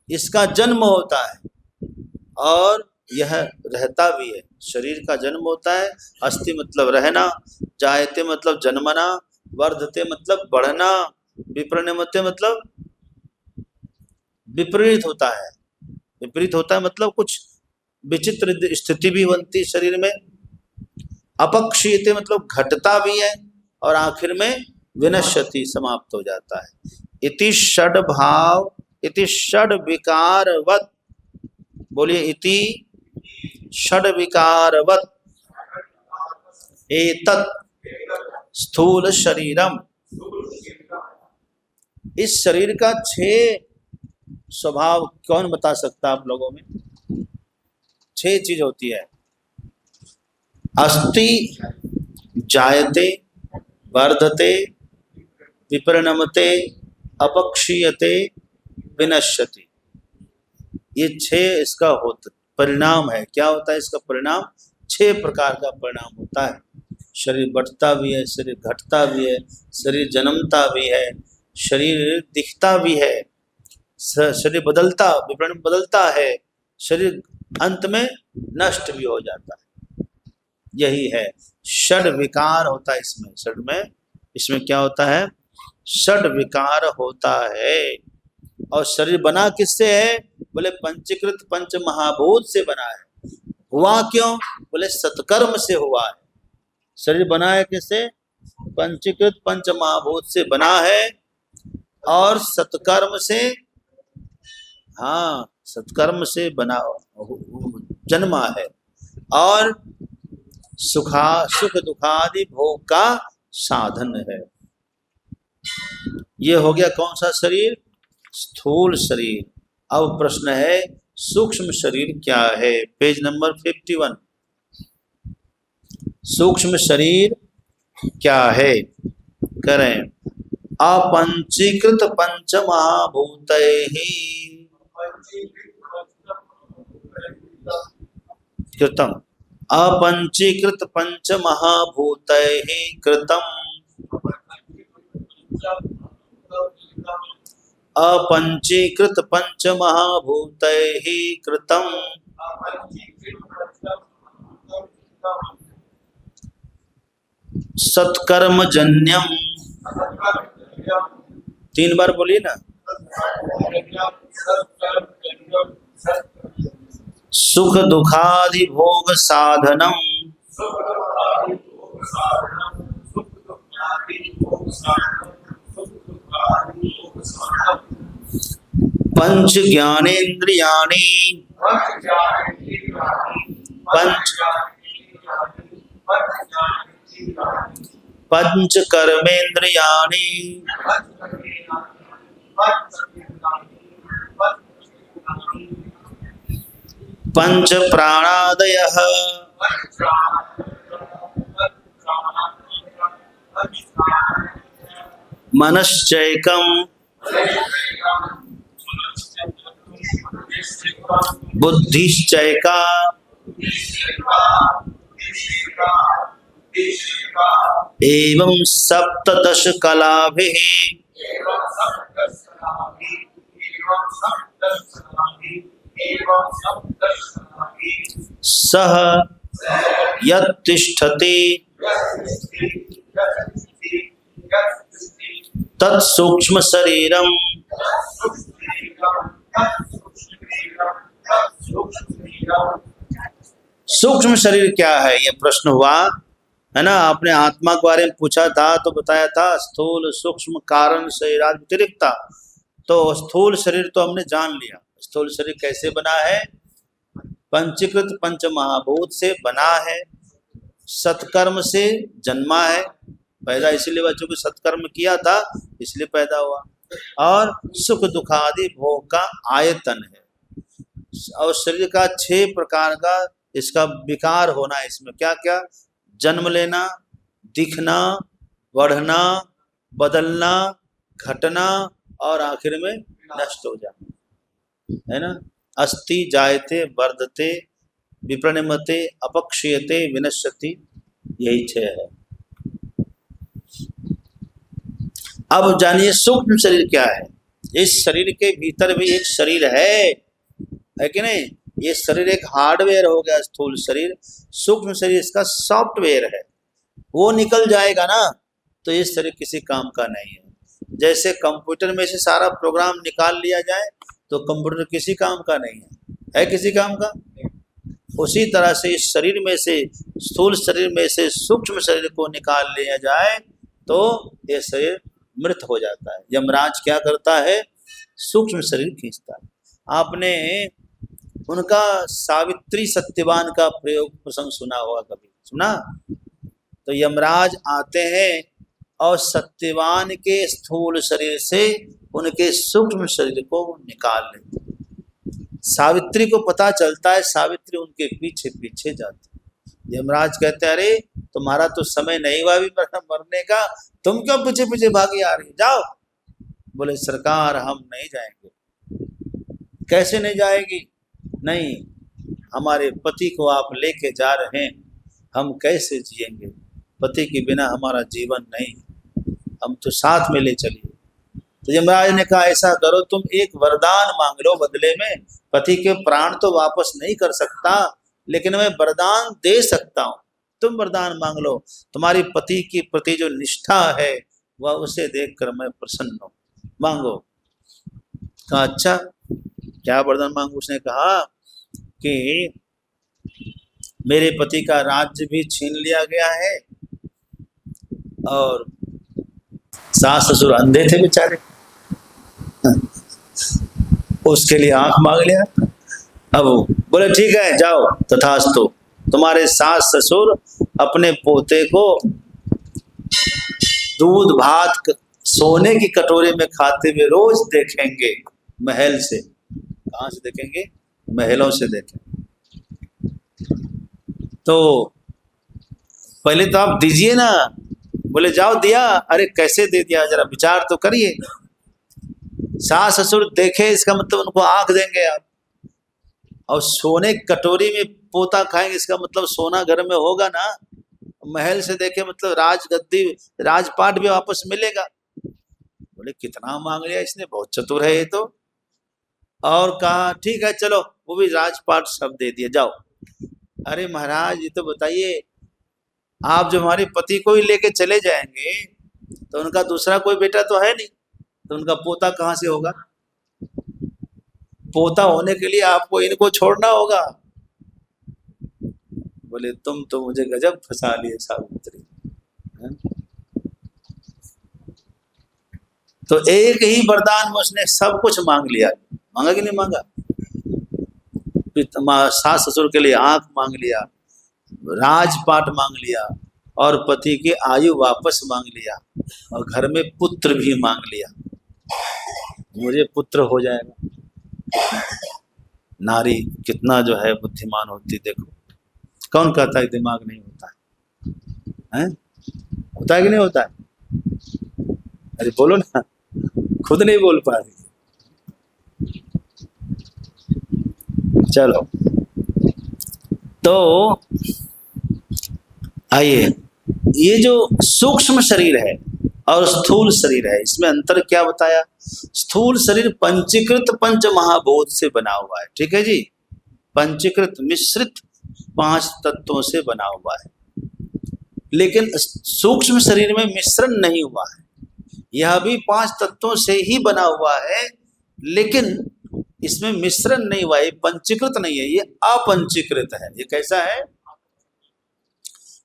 इसका जन्म होता है और यह रहता भी है। शरीर का जन्म होता है। अस्थि मतलब रहना, जायते मतलब जन्मना, वर्धते मतलब बढ़ना, विपरिणमते मतलब विपरीत होता है। विपरीत होता है मतलब कुछ विचित्र स्थिति भी बनती है शरीर में। अपक्षीयते मतलब घटता भी है, और आखिर में विनश्यति समाप्त हो जाता है। इति षड भाव इति षड विकारवत, बोलिए इति षड विकारवत एतत् स्थूल शरीरम। इस शरीर का 6 स्वभाव कौन बता सकता है आप लोगों में? 6 चीज होती है। अस्थि जायते वर्धते विपरिणमते अपक्षीयते विनश्यति। ये 6 इसका होता परिणाम है। क्या होता है इसका परिणाम? 6 प्रकार का परिणाम होता है। शरीर बढ़ता भी है, शरीर घटता भी है, शरीर जन्मता भी है, शरीर दिखता भी है, शरीर बदलता विपरीत बदलता है, शरीर अंत में नष्ट भी हो जाता है। यही है षड विकार होता है इसमें। षड में इसमें क्या होता है? षड विकार होता है। और शरीर बना किससे है? बोले पंचीकृत पंच महाभूत से बना है। हुआ क्यों? बोले सत्कर्म से हुआ है। शरीर बना है किससे? पंचीकृत पंच महाभूत से बना है और सत्कर्म से, हाँ सत्कर्म से बना जन्मा है, और सुख दुखादि भोग का साधन है। ये हो गया कौन सा शरीर? स्थूल शरीर। अब प्रश्न है सूक्ष्म शरीर क्या है? Page number 51। सूक्ष्म शरीर क्या है? करें अपंचीकृत पंच महाभूतैहि कृतम। अपंचीकृत पंच महाभूतैहि कृतम अपंचीकृत पंच महाभूतैः कृतम् सत्कर्मजन्यम। 3 बार बोलिए ना। सुख दुखादि भोग साधनम पंच ज्ञानेन्द्रियाणि पंच कर्मेन्द्रियाणि पंच प्राणादयः मनश्चैकम् बुद्धिश्चैका एवं सप्तदश कलाभिः सह यत्तिष्ठति तत्सूक्ष्म शरीरम। सूक्ष्म शरीर क्या है, यह प्रश्न हुआ है ना। आपने आत्मा के बारे में पूछा था तो बताया था स्थूल सूक्ष्म कारण शरीरादि व्यतिरिक्त। तो स्थूल शरीर तो हमने जान लिया। स्थूल शरीर कैसे बना है? पंचीकृत पंच महाभूत से बना है, सत्कर्म से जन्मा है। पैदा इसलिए हुआ चूंकि सत्कर्म किया था इसलिए पैदा हुआ, और सुख दुखादि भोग का आयतन है। और शरीर का 6 प्रकार का इसका विकार होना है। इसमें क्या क्या? जन्म लेना, दिखना, बढ़ना, बदलना, घटना और आखिर में नष्ट हो जाना, है ना। अस्ति जायते वर्धते विप्रणमते अपक्षीयते विनश्यति, यही 6 है। अब जानिए सूक्ष्म शरीर क्या है। इस शरीर के भीतर भी एक शरीर है कि नहीं? ये शरीर एक हार्डवेयर हो गया स्थूल शरीर। सूक्ष्म शरीर इसका सॉफ्टवेयर है। वो निकल जाएगा ना तो ये शरीर किसी काम का नहीं है। जैसे कंप्यूटर में से सारा प्रोग्राम निकाल लिया जाए तो कंप्यूटर किसी काम का नहीं है किसी काम का? उसी तरह से इस शरीर में से, स्थूल शरीर में से सूक्ष्म शरीर को निकाल लिया जाए तो ये शरीर मृत हो जाता है। यमराज क्या करता है? सूक्ष्म शरीर खींचता है। आपने उनका सावित्री सत्यवान का प्रयोग प्रसंग सुना होगा, कभी सुना? तो यमराज आते हैं और सत्यवान के स्थूल शरीर से उनके सूक्ष्म शरीर को निकाल लेते। सावित्री को पता चलता है, सावित्री उनके पीछे पीछे जाती। यमराज कहते हैं अरे तुम्हारा तो समय नहीं हुआ अभी मरने का, तुम क्यों पीछे पीछे भागी आ रही, जाओ। बोले सरकार हम नहीं जाएंगे। कैसे नहीं जाएगी? नहीं, हमारे पति को आप लेके जा रहे हैं, हम कैसे जिएंगे? पति के बिना हमारा जीवन नहीं, हम तो साथ में ले चलिए। तो यमराज ने कहा ऐसा करो, तुम एक वरदान मांग लो बदले में। पति के प्राण तो वापस नहीं कर सकता, लेकिन मैं वरदान दे सकता हूँ। तुम वरदान मांग लो, तुम्हारी पति के प्रति जो निष्ठा है वह उसे देखकर मैं प्रसन्न हूँ, मांगो। कहा अच्छा क्या वरदान मांगो? उसने कहा कि मेरे पति का राज्य भी छीन लिया गया है और सास ससुर अंधे थे बेचारे, उसके लिए आंख मांग लिया। अब बोले ठीक है जाओ तथास्तु, तुम्हारे सास ससुर अपने पोते को दूध भात सोने की कटोरे में खाते हुए रोज देखेंगे महल से। कहाँ से देखेंगे? महलों से देखेंगे। तो पहले तो आप दीजिए ना। बोले जाओ दिया। अरे कैसे दे दिया, जरा विचार तो करिए। सास ससुर देखे इसका मतलब उनको आंख देंगे आप, और सोने कटोरी में पोता खाएंगे इसका मतलब सोना घर में होगा ना। महल से देखे मतलब राजगद्दी राजपाट भी वापस मिलेगा। बोले कितना मांग लिया इसने, बहुत चतुर है ये तो। और कहा ठीक है चलो, वो भी राजपाट सब दे दिए, जाओ। अरे महाराज ये तो बताइए, आप जो हमारे पति को ही लेके चले जाएंगे तो उनका दूसरा कोई बेटा तो है नहीं, तो उनका पोता कहाँ से होगा? पोता होने के लिए आपको इनको छोड़ना होगा। बोले तुम तो मुझे गजब फंसा लिए सावित्री। हैं? तो एक ही वरदान में उसने सब कुछ मांग लिया। मांगा कि नहीं मांगा? सास ससुर के लिए आंख मांग लिया, राजपाट मांग लिया, और पति की आयु वापस मांग लिया, और घर में पुत्र भी मांग लिया, मुझे पुत्र हो जाएगा। नारी कितना जो है बुद्धिमान होती, देखो। कौन कहता है दिमाग नहीं होता है? होता है कि नहीं होता है? अरे बोलो ना, खुद नहीं बोल पा रही। चलो तो आइए, ये जो सूक्ष्म शरीर है और स्थूल शरीर है, इसमें अंतर क्या बताया? स्थूल शरीर पंचीकृत पंच महाभूत से बना हुआ है, ठीक है जी। पंचीकृत मिश्रित 5 तत्वों से बना हुआ है, लेकिन सूक्ष्म शरीर में मिश्रण नहीं हुआ है। यह भी 5 तत्वों से ही बना हुआ है, लेकिन इसमें मिश्रण नहीं हुआ, ये पंचीकृत नहीं है, ये अपंचीकृत है। ये कैसा है?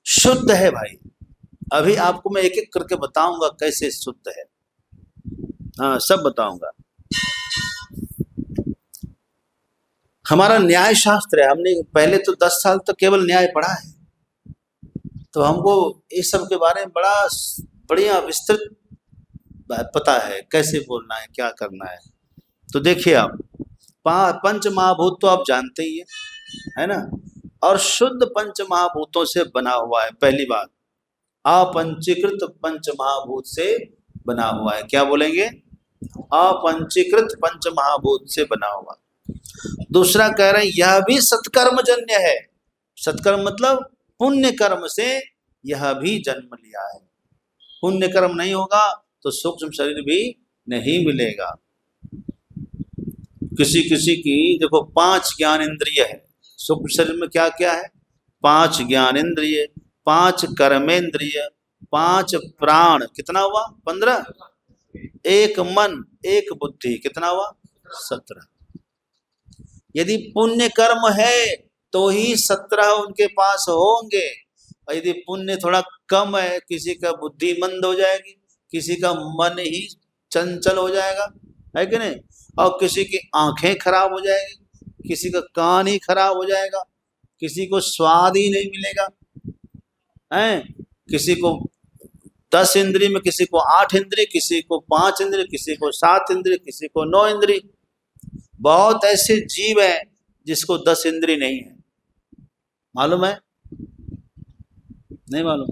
शुद्ध है भाई। अभी आपको मैं एक एक करके बताऊंगा कैसे शुद्ध है। हाँ, सब बताऊंगा। हमारा न्याय शास्त्र है, हमने पहले तो 10 साल तक केवल न्याय पढ़ा है, तो हमको इस सब के बारे में बड़ा बढ़िया विस्तृत पता है, कैसे बोलना है, क्या करना है। तो देखिए आप, पंच महाभूत तो आप जानते ही है ना, और शुद्ध पंच महाभूतों से बना हुआ है। पहली बात, अपंचीकृत पंच महाभूत से बना हुआ है। क्या बोलेंगे? अपंचीकृत पंच महाभूत से बना हुआ। दूसरा कह रहे हैं यह भी सत्कर्मजन्य है। सत्कर्म मतलब पुण्य कर्म से यह भी जन्म लिया है। पुण्य कर्म नहीं होगा तो सूक्ष्म शरीर भी नहीं मिलेगा। किसी किसी की देखो 5 ज्ञान इंद्रिय है। सूक्ष्म शरीर में क्या क्या है? 5 ज्ञान इंद्रिय, 5 कर्मेंद्रिय, 5 प्राण, कितना हुआ? 15, 1 मन, 1 बुद्धि, कितना हुआ? 17। यदि पुण्य कर्म है तो ही 17 उनके पास होंगे, और यदि पुण्य थोड़ा कम है, किसी का बुद्धि मंद हो जाएगी, किसी का मन ही चंचल हो जाएगा, है कि नहीं, और किसी की आंखें खराब हो जाएगी, किसी का कान ही खराब हो जाएगा, किसी को स्वाद ही नहीं मिलेगा, है, किसी को 10 इंद्रिय में, किसी को 8 इंद्रिय, किसी को 5 इंद्रिय, किसी को 7 इंद्रिय, किसी को 9 इंद्रिय। बहुत ऐसे जीव हैं जिसको 10 इंद्रिय नहीं है, मालूम है? नहीं मालूम?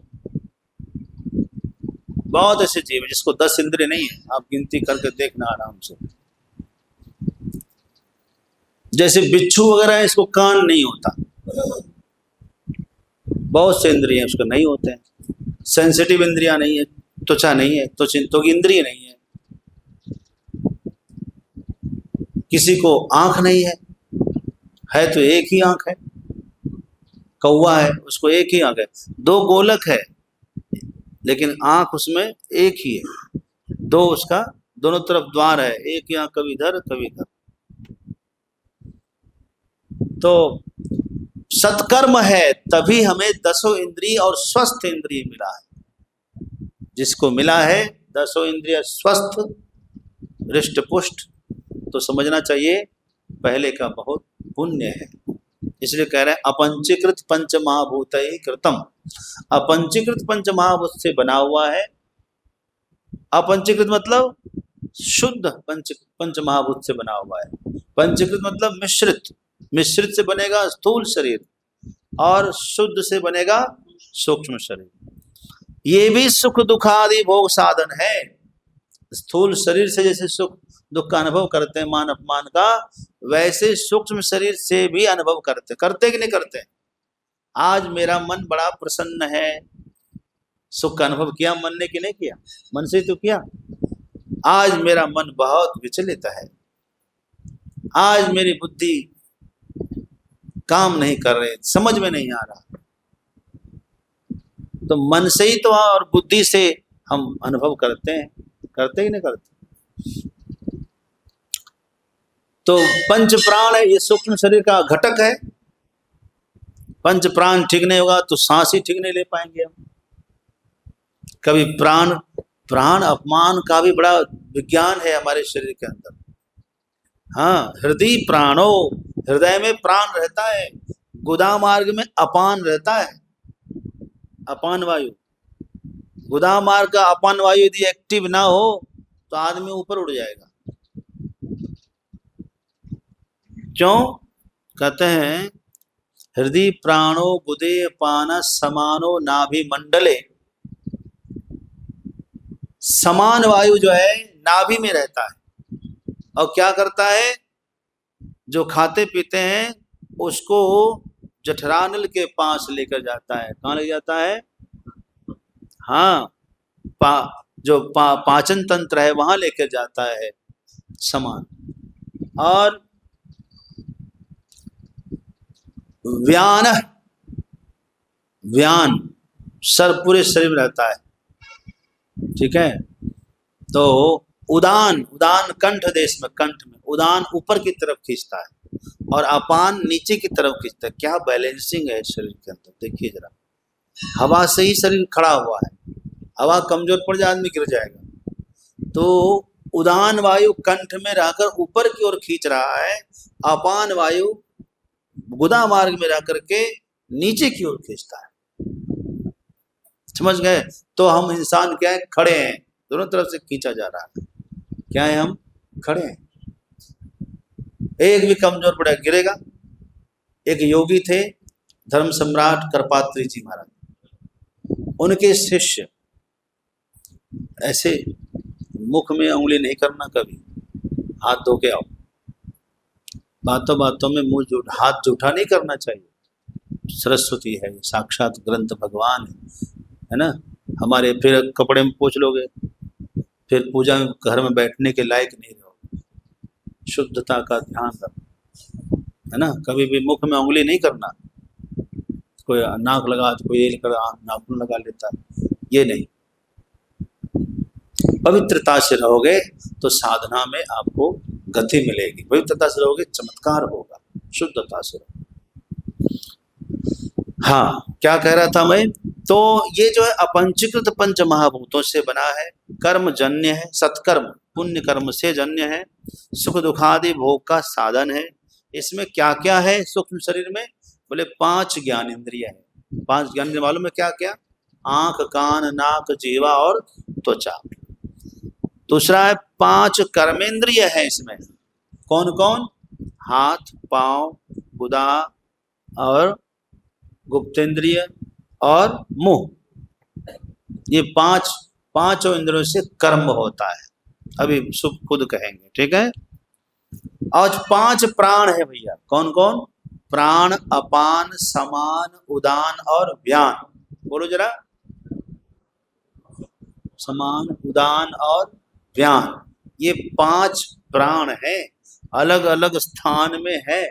बहुत ऐसे जीव है जिसको 10 इंद्रिय नहीं है। आप गिनती करके देखना आराम से। जैसे बिच्छू वगैरह है, इसको कान नहीं होता, बहुत से इंद्रिय उसको नहीं होते हैं। सेंसिटिव इंद्रियां नहीं है, त्वचा नहीं है, तो इंद्रिय नहीं है। किसी को आंख नहीं है तो एक ही आंख है। कौवा है, उसको एक ही आंख है, 2 गोलक है लेकिन आंख उसमें एक ही है, 2 उसका दोनों तरफ द्वार है, एक ही आंख, कभी इधर कभी इधर। तो सत्कर्म है तभी हमें 10 इंद्रिय और स्वस्थ इंद्रिय मिला है। जिसको मिला है 10 इंद्रिय स्वस्थ हृष्ट पुष्ट, तो समझना चाहिए पहले का बहुत पुण्य है। इसलिए कह रहे हैं अपंचीकृत पंच महाभूत ही कृतम। अपंचीकृत पंच महाभूत से बना हुआ है। अपंचीकृत मतलब शुद्ध पंच महाभूत से बना हुआ है। पंचीकृत मतलब मिश्रित, मिश्रित से बनेगा स्थूल शरीर, और शुद्ध से बनेगा सूक्ष्म शरीर। ये भी सुख दुखादि भोग साधन है। स्थूल शरीर से जैसे सुख दुख का अनुभव करते हैं, मान अपमान का, वैसे सूक्ष्म शरीर से भी अनुभव करते कि नहीं करते? आज मेरा मन बड़ा प्रसन्न है, सुख का अनुभव किया मन ने कि नहीं किया? मन से तो किया। आज मेरा मन बहुत विचलित है, आज मेरी बुद्धि काम नहीं कर रही, समझ में नहीं आ रहा। तो मन से ही तो और बुद्धि से हम अनुभव करते हैं, करते ही नहीं करते। तो पंच प्राण है, ये सूक्ष्म शरीर का घटक है। पंच प्राण ठीक नहीं होगा तो सांस ही ठीक नहीं ले पाएंगे हम। कभी प्राण अपमान का भी बड़ा विज्ञान है हमारे शरीर के अंदर। हाँ, हृदय प्राणो, हृदय में प्राण रहता है, गुदा मार्ग में अपान रहता है, अपान वायु। गुदा मार्ग का अपान वायु यदि एक्टिव ना हो तो आदमी ऊपर उड़ जाएगा। क्यों? कहते हैं हृदय प्राणो गुदे अपान समानो नाभि मंडले। समान वायु जो है नाभि में रहता है और क्या करता है, जो खाते पीते हैं उसको जठरानल के पास लेकर जाता है। कहाँ ले जाता है? हाँ, पाचन तंत्र है वहां लेकर जाता है समान। और व्यान सर पूरे शरीर में रहता है, ठीक है। तो उदान कंठ देश में, कंठ में उदान ऊपर की तरफ खींचता है और अपान नीचे की तरफ खींचता है। क्या बैलेंसिंग है शरीर के अंदर, देखिए जरा। हवा से ही शरीर खड़ा हुआ है, हवा कमजोर पड़ जाए आदमी गिर जाएगा। तो उदान वायु कंठ में रहकर ऊपर की ओर खींच रहा है, अपान वायु गुदा मार्ग में रह करके नीचे की ओर खींचता है। समझ गए? तो हम इंसान क्या है, खड़े हैं, दोनों तरफ से खींचा जा रहा है। क्या है? हम खड़े हैं, एक भी कमजोर पड़ा गिरेगा। एक योगी थे धर्म सम्राट करपात्री जी महाराज, उनके शिष्य ऐसे मुख में उंगली नहीं करना, कभी हाथ धो के आओ, बातों बातों में मुंह हाथ जूठा नहीं करना चाहिए। सरस्वती है, साक्षात ग्रंथ भगवान है ना। हमारे फिर कपड़े में पोंछ लोगे, फिर पूजा में घर में बैठने के लायक नहीं रहोगे। शुद्धता का ध्यान रखो, है ना। कभी भी मुख में उंगली नहीं करना। कोई नाक लगा तो कोई नाखून लगा लेता है, ये नहीं। पवित्रता से रहोगे तो साधना में आपको गति मिलेगी, पवित्रता से रहोगे चमत्कार होगा, शुद्धता से रहोगे। हाँ, क्या कह रहा था मैं? तो ये जो है अपंचीकृत पंच महाभूतों से बना है, कर्म जन्य है, सत्कर्म पुण्य कर्म से जन्य है, सुख दुखादि भोग का साधन है। इसमें क्या क्या है सूक्ष्म शरीर में? बोले 5 ज्ञानेंद्रिय है। 5 ज्ञानेंद्रिय मालूम है क्या क्या? आंख, कान, नाक, जीवा और त्वचा। दूसरा है 5 कर्मेंद्रिय है इसमें। कौन कौन? हाथ, पांव, गुदा और गुप्तेंद्रिय और मुंह। ये पांचों इंद्रियों से कर्म होता है। अभी शुभ खुद कहेंगे, ठीक है। आज 5 प्राण है भैया। कौन कौन? प्राण, अपान, समान, उदान और व्यान। बोलो जरा। समान, उदान और व्यान, ये 5 प्राण है, अलग अलग स्थान में है,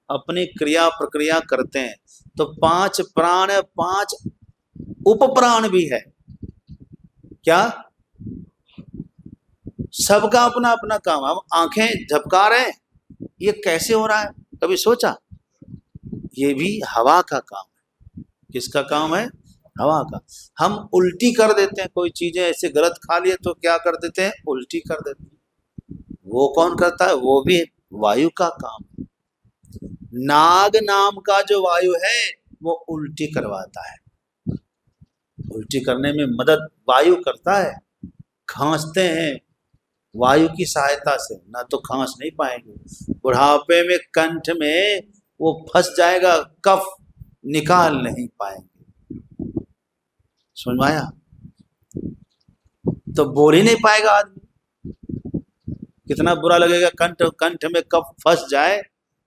अपनी क्रिया प्रक्रिया करते हैं। तो 5 प्राण है, 5 उपप्राण भी है। क्या? सबका अपना अपना काम। हम आंखें झपका रहे हैं, ये कैसे हो रहा है, कभी सोचा? ये भी हवा का काम है। किसका काम है? हवा का। हम उल्टी कर देते हैं, कोई चीजें ऐसे गलत खा लिए तो क्या कर देते हैं? उल्टी कर देते हैं। वो कौन करता है? वो भी वायु का काम है। नाग नाम का जो वायु है वो उल्टी करवाता है, उल्टी करने में मदद वायु करता है। खांसते हैं वायु की सहायता से, ना तो खांस नहीं पाएंगे। बुढ़ापे में कंठ में वो फंस जाएगा, कफ निकाल नहीं पाएंगे। समझ में आया? तो बोल ही नहीं पाएगा आदमी। कितना बुरा लगेगा, कंठ में कफ फंस जाए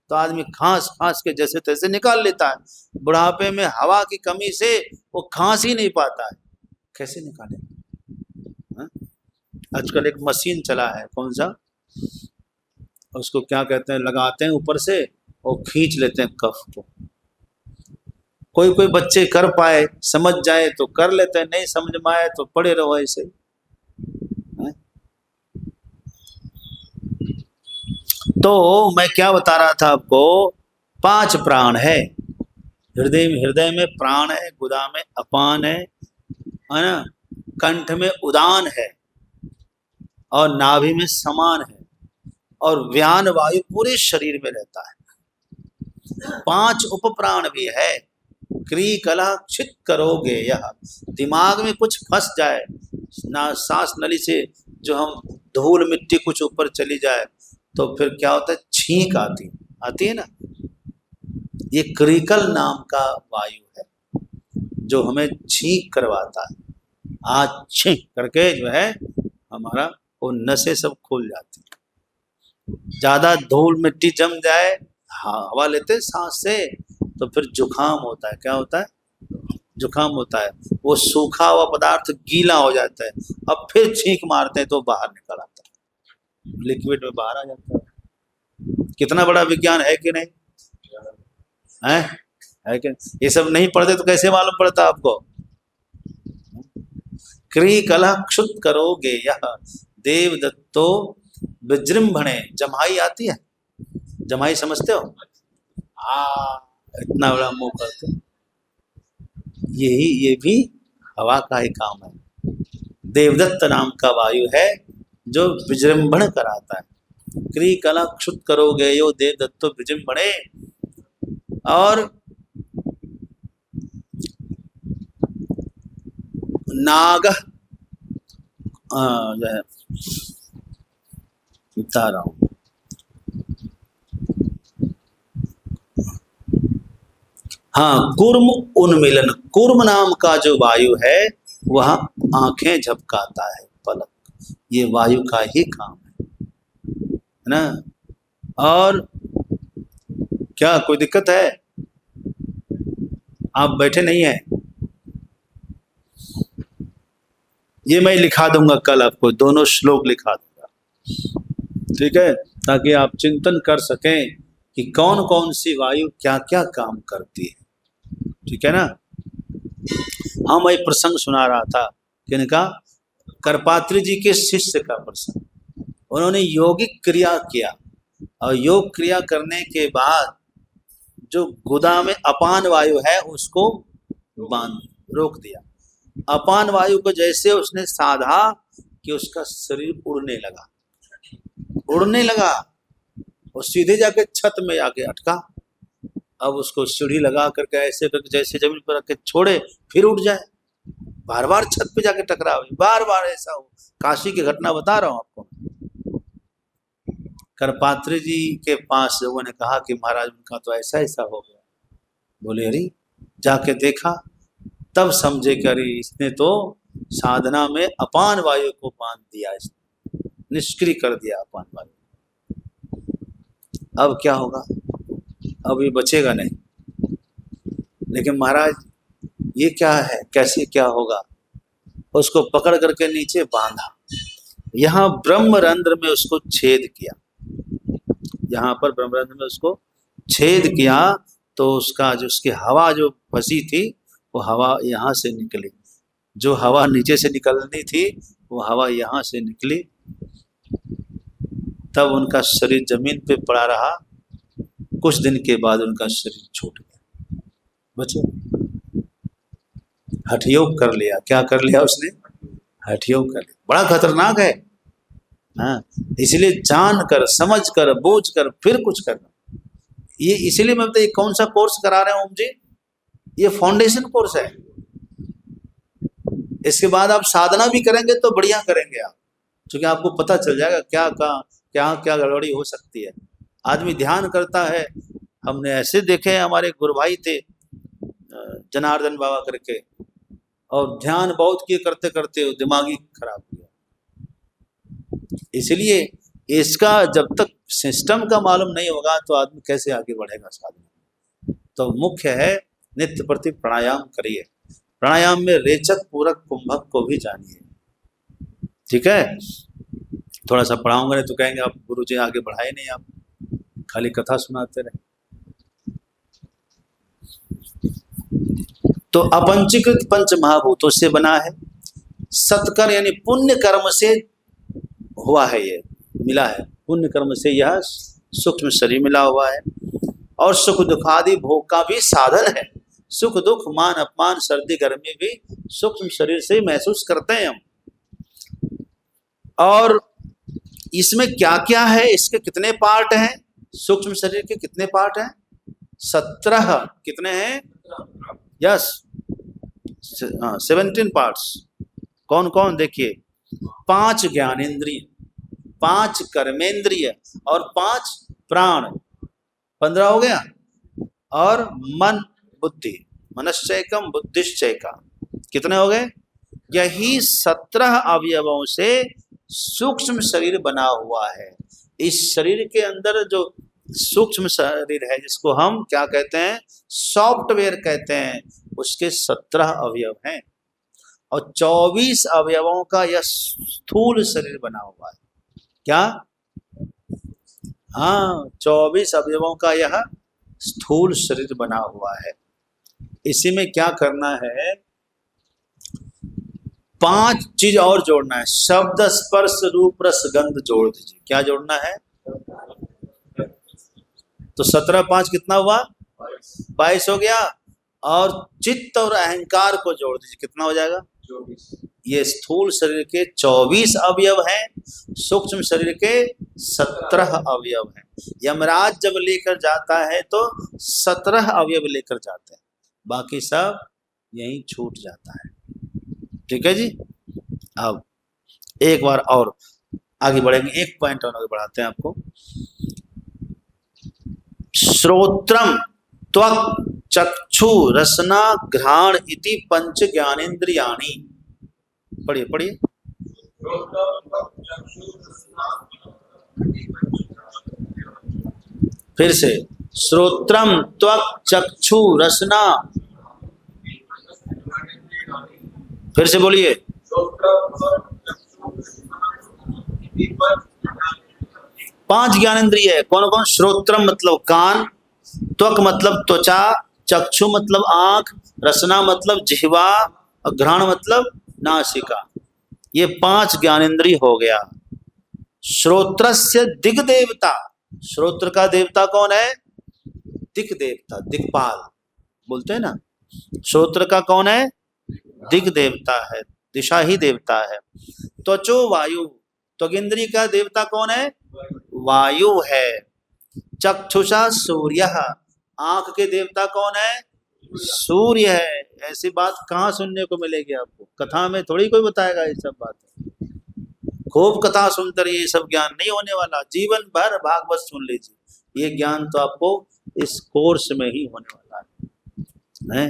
तो आदमी खांस खांस के जैसे तैसे निकाल लेता है। बुढ़ापे में हवा की कमी से वो खांस ही नहीं पाता है, कैसे निकाले? आजकल एक मशीन चला है, कौन सा, उसको क्या कहते हैं, लगाते हैं ऊपर से और खींच लेते हैं कफ को। कोई कोई बच्चे कर पाए, समझ जाए तो कर लेते हैं, नहीं समझ में आए तो पड़े रहो ऐसे ही। तो मैं क्या बता रहा था आपको, 5 प्राण है। हृदय में प्राण है, गुदा में अपान है ना, कंठ में उदान है और नाभि में समान है, और व्यान वायु पूरे शरीर में रहता है। 5 उपप्राण भी है। क्री कला क्षित करोगे, यह दिमाग में कुछ फंस जाए ना, सांस नली से जो हम धूल मिट्टी कुछ ऊपर चली जाए तो फिर क्या होता है, छींक आती है ना। ये क्रिकल नाम का वायु है जो हमें छींक करवाता है। आज छींक करके जो है हमारा वो नसें सब खुल जाती है। ज्यादा धूल मिट्टी जम जाए, हवा लेते सांस से, तो फिर जुकाम होता है। क्या होता है, जुकाम होता है। वो सूखा हुआ पदार्थ गीला हो जाता है, अब फिर छींक मारते हैं तो बाहर निकल आता है, लिक्विड में बाहर आ जाता है। कितना बड़ा विज्ञान है कि नहीं है कि ये सब नहीं पढ़ते तो कैसे मालूम पड़ता आपको। क्री कला क्षुत करोगे, यह देव दत्तो विजृंभणे। जमाई आती है, जमाई समझते हो, इतना बड़ा मुंह करते, ये भी हवा का ही काम है। देवदत्त नाम का वायु है जो विजृंभण कराता है। क्री कला क्षुत करोगे यो देवदत्तो विजृंभणे। और नाग जो है, बता रहा हूं, हाँ, कूर्म उन्मिलन। कूर्म नाम का जो वायु है वह आंखें झपकाता है, पलक, ये वायु का ही काम है ना। और क्या कोई दिक्कत है, आप बैठे नहीं हैं, ये मैं लिखा दूंगा कल आपको, दोनों श्लोक लिखा दूंगा, ठीक है, ताकि आप चिंतन कर सकें कि कौन कौन सी वायु क्या क्या काम करती है, ठीक है ना। हाँ, मैं प्रसंग सुना रहा था कि इनका करपात्री जी के शिष्य का प्रसंग। उन्होंने योगिक क्रिया किया और योग क्रिया करने के बाद जो गुदा में अपान वायु है उसको बांध रोक दिया। अपान वायु को जैसे उसने साधा कि उसका शरीर उड़ने लगा और सीधे जाके छत में आके अटका। अब उसको सीढ़ी लगा करके ऐसे करके जैसे जमीन पर रख के छोड़े फिर उठ जाए, बार बार छत पे जाके टकराव, बार बार ऐसा हो। काशी की घटना बता रहा हूं आपको। करपात्री जी के पास लोगों ने कहा कि महाराज उनका तो ऐसा ऐसा हो गया। बोले अरे, जाके देखा तब समझे कि अरे इसने तो साधना में अपान वायु को बांध दिया, इसने निष्क्रिय कर दिया अपान वायु। अब क्या होगा, अब ये बचेगा नहीं। लेकिन महाराज ये क्या है, कैसे क्या होगा, उसको पकड़ करके नीचे बांधा, यहाँ ब्रह्मरंध्र में उसको छेद किया, यहाँ पर ब्रह्मरंध्र में उसको छेद किया तो उसका जो उसकी हवा जो फंसी थी वो हवा यहाँ से निकली, जो हवा नीचे से निकलनी थी वो हवा यहाँ से निकली। तब उनका शरीर जमीन पे पड़ा रहा, कुछ दिन के बाद उनका शरीर छूट गया, बचे। हठयोग कर लिया, क्या कर लिया उसने, हठयोग कर लिया। बड़ा खतरनाक है, हाँ, इसलिए जान कर समझ कर बूझ कर फिर कुछ करना। ये इसीलिए मैं बताइए कौन सा कोर्स करा रहे हैं ओम जी, ये फाउंडेशन कोर्स है। इसके बाद आप साधना भी करेंगे तो बढ़िया करेंगे आप, क्योंकि आपको पता चल जाएगा क्या क्या क्या गड़बड़ी हो सकती है। आदमी ध्यान करता है, हमने ऐसे देखे, हमारे गुरु भाई थे जनार्दन बाबा करके, और ध्यान बहुत किए करते करते दिमागी खराब हुआ। इसलिए इसका जब तक सिस्टम का मालूम नहीं होगा तो आदमी कैसे आगे बढ़ेगा साधना। तो मुख्य है नित्य प्रति प्राणायाम करिए। प्राणायाम में रेचक, पूरक, कुंभक को भी जानिए। ठीक है, थोड़ा सा पढ़ाऊंगा, नहीं तो कहेंगे आप गुरुजी आगे बढ़ाए नहीं, आप खाली कथा सुनाते रहे। तो अपंचीकृत पंच महाभूतों से बना है। सत्कर्म यानी पुण्य कर्म से हुआ है, ये मिला है, पुण्य कर्म से यह सूक्ष्म शरीर मिला हुआ है। और सुख दुख आदि भोग का भी साधन है। सुख दुख मान अपमान सर्दी गर्मी भी सूक्ष्म शरीर से महसूस करते हैं हम। और इसमें क्या क्या है, इसके कितने पार्ट हैं, सूक्ष्म शरीर के कितने पार्ट हैं? 17। कितने हैं? Yes, 17 parts. कौन कौन? देखिए, 5 ज्ञानेंद्रिय, 5 कर्मेंद्रिय और 5 प्राण, 15 हो गया। और मन बुद्धि, मनश्चैकम बुद्धिश्चैका, कितने हो गए? यही 17 अवयवों से सूक्ष्म शरीर बना हुआ है। इस शरीर के अंदर जो सूक्ष्म शरीर है, जिसको हम क्या कहते हैं? सॉफ्टवेयर कहते हैं, उसके 17 अवयव हैं। और 24 अवयवों का यह स्थूल शरीर बना हुआ है। क्या? हाँ, 24 अवयवों का यह स्थूल शरीर बना हुआ है। इसी में क्या करना है? 5 चीज और जोड़ना है। शब्द स्पर्श रूप रस गंध जोड़ दीजिए। क्या जोड़ना है? तो 17 5 कितना हुआ? 22 हो गया। और चित्त और अहंकार को जोड़ दीजिए, कितना हो जाएगा? 24। ये स्थूल शरीर के 24 अवयव हैं, सूक्ष्म शरीर के 17 अवयव हैं। यमराज जब लेकर जाता है तो 17 अवयव लेकर जाते हैं, बाकी सब यहीं छूट जाता है। ठीक है जी। अब एक बार और आगे बढ़ेंगे, एक पॉइंट और आगे बढ़ाते हैं आपको। श्रोत्रम त्वक चक्षु रसना घ्राण इति पंच ज्ञानेन्द्रियाणि। पढ़िए पढ़िए। फिर से, श्रोत्रम त्वक चक्षु रसना, फिर से बोलिए। 5 ज्ञानेंद्रिय है। कौन कौन? श्रोत्रम मतलब कान, त्वक मतलब त्वचा, चक्षु मतलब आंख, रसना मतलब जिह्वा और घ्राण मतलब नासिका। ये 5 ज्ञानेंद्रिय हो गया। श्रोत्रस्य दिग्देवता, श्रोत्र का देवता कौन है? दिक् देवता, दिक्पाल बोलते हैं ना। श्रोत्र का कौन है? दिग् देवता है, दिशा ही देवता है। त्वचो वायु, त्वगिंद्री का देवता कौन है? वायु है। चक्षुषा सूर्य, आंख के देवता कौन है? सूर्य है। ऐसी बात कहाँ सुनने को मिलेगी आपको? कथा में थोड़ी कोई बताएगा ये सब बात। खूब कथा सुनते रहिए, ये सब ज्ञान नहीं होने वाला। जीवन भर भागवत सुन लीजिए, ये ज्ञान तो आपको इस कोर्स में ही होने वाला है।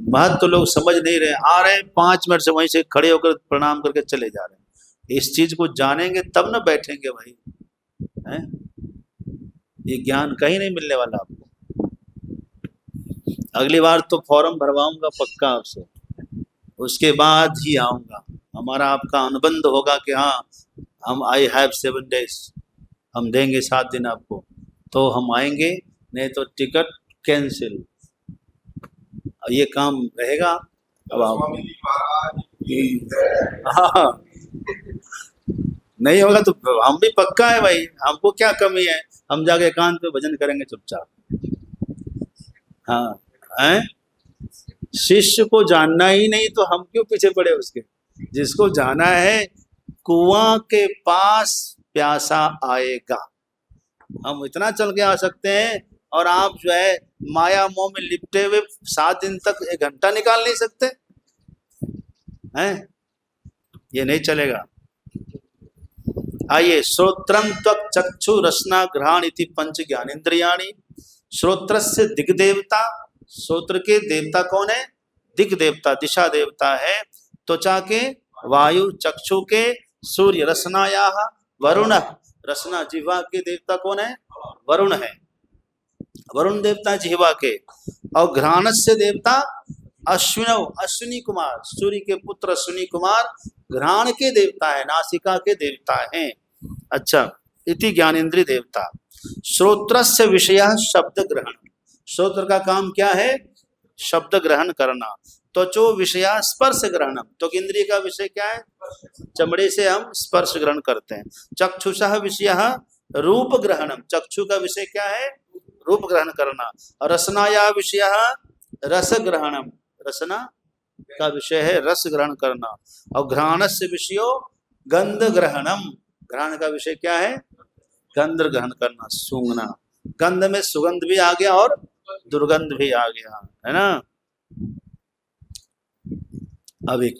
महत्व तो लोग समझ नहीं रहे, आ रहे हैं 5 मिनट से वहीं से खड़े होकर प्रणाम करके चले जा रहे हैं। इस चीज को जानेंगे तब ना बैठेंगे भाई, हैं? ये ज्ञान कहीं नहीं मिलने वाला आपको। अगली बार तो फॉर्म भरवाऊंगा पक्का आपसे, उसके बाद ही आऊंगा। हमारा आपका अनुबंध होगा कि हाँ हम आई हैव 7 days, हम देंगे 7 दिन आपको, तो हम आएंगे, नहीं तो टिकट कैंसिल। ये काम रहेगा। अब आप हाँ, नहीं होगा तो हम भी पक्का है भाई, हमको क्या कमी है, हम जाके एकांत पे भजन करेंगे चुपचाप। हाँ हैं? शिष्य को जानना ही नहीं तो हम क्यों पीछे पड़े उसके? जिसको जाना है कुआं के पास प्यासा आएगा। हम इतना चल के आ सकते हैं, और आप जो है माया मोह में लिपटे हुए 7 दिन तक 1 घंटा निकाल नहीं सकते हैं? ये नहीं चलेगा। आइए, श्रोत्रम त्वक चक्षु रसना घ्राण इति पंच ज्ञानेन्द्रियाणि। श्रोत्रस्य दिग्देवता, श्रोत्र के देवता कौन है? दिग् देवता, दिशा देवता है। त्वचा के वायु, चक्षु के सूर्य, रसनायाः वरुण, रसना जिह्वा के देवता कौन है? वरुण है, वरुण देवता जिह्वा के। और घ्राणस्य देवता अश्विनव, अश्विनी कुमार, सूर्य के पुत्र अश्विनी कुमार घ्राण के देवता है, नासिका के देवता हैं। अच्छा, इति ज्ञानेन्द्रिय देवता। श्रोत्रस्य विषयः शब्द ग्रहण, श्रोत्र का काम क्या है? शब्द ग्रहण करना। त्वचो विषया स्पर्श ग्रहणम, तो इंद्रिय का विषय क्या है? चमड़े से हम स्पर्श ग्रहण करते हैं। चक्षुषः विषयः रूप ग्रहणम, चक्षु का विषय क्या है? रूप ग्रहण करना। रसनाया विषयः रस ग्रहणम, रसना का विषय है रस ग्रहण करना। और घ्राणस्य विषयो गंध ग्रहणम, घ्राण का विषय क्या है? गंध ग्रहण करना, सूंघना। गंध में सुगंध भी आ गया और दुर्गंध भी आ गया, है ना। अब एक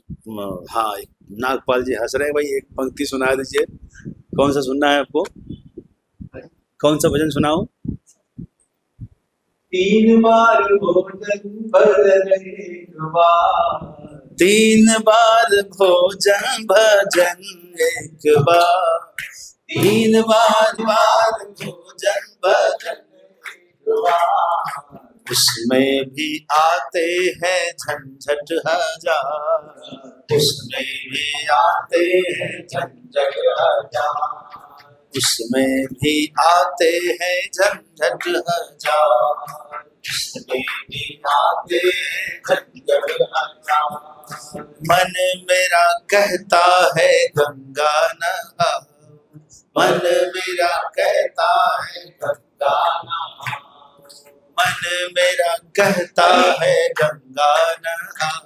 हाँ, एक नागपाल जी हंस रहे हैं, भाई एक पंक्ति सुना दीजिए। कौन सा सुनना है आपको? कौन सा भजन सुनाऊं? 3 बार भोजन भजन एक बार, 3 बार भोजन भजन एक बार, 3 बार भोजन भजन एक बार। उसमें भी आते हैं झंझट हजार, उसमें भी आते हैं झंझट हजार, उसमें भी आते हैं झंझट हजार, उसमें भी आते हैं झंझट हजार। मन मेरा कहता है गंगा नहाओ, मन मेरा कहता है गंगा नहाओ, मन मेरा कहता है गंगा नहाओ,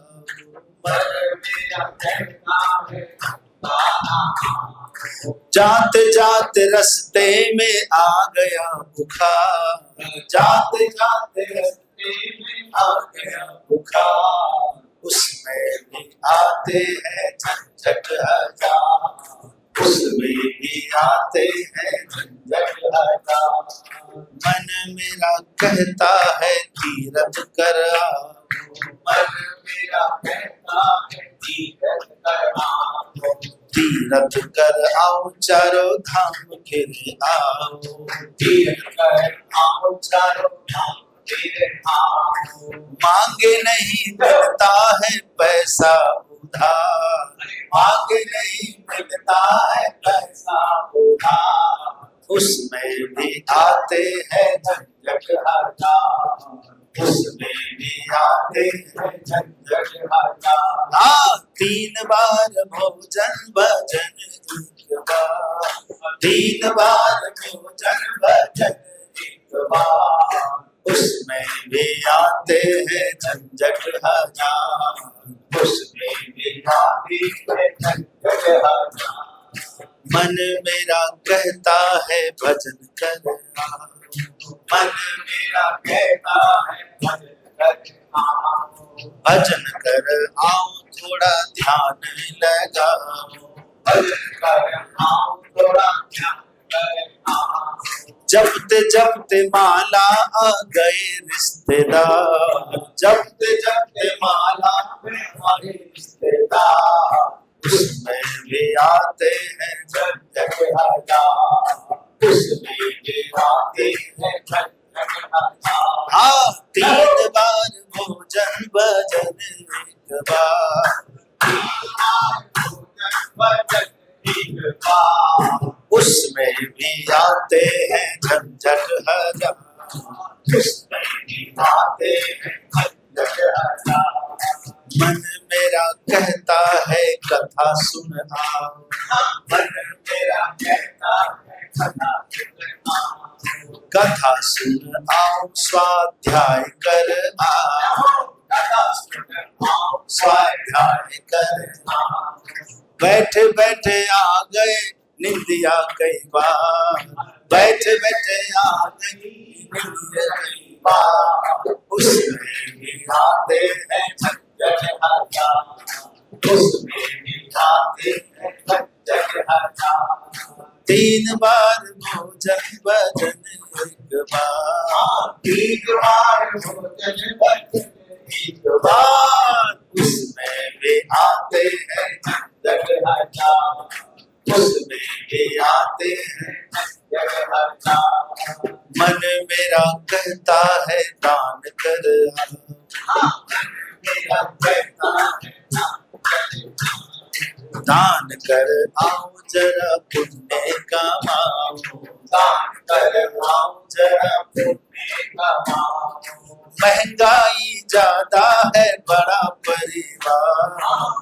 मन मेरा कहता है गंगा नहाओ। जाते जाते रस्ते में आ गया बुखार, जाते जाते रस्ते में आ गया बुखार, उसमें भी आते हैं झंझट हजार, उसमें भी आते हैं झंझट हजार। मन मेरा कहता है तीरथ कर आओ, मन मेरा कहता है तीरथ कर आओ, तीरथ कर आओ चारों धाम फिर आओ, तीरथ कर आओ चारों धाम फिर आओ। मांगे नहीं मिलता है पैसा उधार, मांगे नहीं मिलता है पैसा उधार, उसमें भी आते हैं झंझट हजार, उसमें भी आते हैं झंझट हजार। हाँ, 3 बार भोजन भजन एक बार, 3 बार भोजन भजन एक बार, उसमें भी आते हैं झंझट हजार, उसमें भी आते हैं झंझट हजार। मन मेरा कहता है भजन कर आओ, मन मेरा कहता है भजन कर आओ, भजन कर आओ थोड़ा ध्यान लगाओ, भजन कर आओ थोड़ा ध्यान लगाओ। जपते जपते माला आ गए रिश्तेदार, जपते जपते माला आ गए रिश्तेदार, उसमें भी आते हैं झंझट हजार, उसमें भी आते हैं झंझट हजार। हाँ, 3 बार भोजन भजन एक बार, 3 बार भोजन भजन एक बार, उसमें भी आते हैं झंझट हजार, उसमें भी आते हैं झंझट हजार। मन मेरा कहता है कथा सुन आओ, मन मेरा कहता है कथा सुन आओ, कथा सुन आओ स्वाध्याय कर आओ, कथा सुन आओ स्वाध्याय कर आओ। बैठे बैठे आ गए निंदिया कई बार, बैठे बैठे आ गई निंदिया कई बार, उसमें भी आते हैं झंझट हजार, उसमें भी आते हैं झंझट हजार। 3 बार भोजन भजन एक बार, 3 बार भोजन भजन एक बार, उसमें भी आते हैं झंझट हजार, उसमें भी आते हैं झंझट हजार। मन मेरा कहता है दान कर आओ, मेरा कहता है दान कर आओ जरा पुण्य कमाओ, दान कर आओ जरा पुण्य कमाओ। महंगाई ज्यादा है बड़ा परिवार,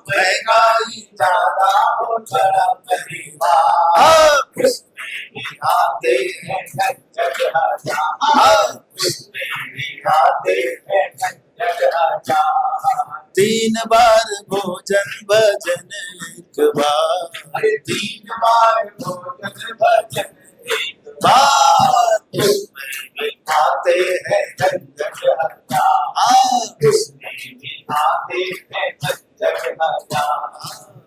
महंगाई ज्यादा और बड़ा परिवार, उसमें भी आते हैं खच्चर हजार, उसमें भी आते हैं खच्चर हजार। 3 बार भोजन भजन एक बार, अरे 3 बार भोजन भजन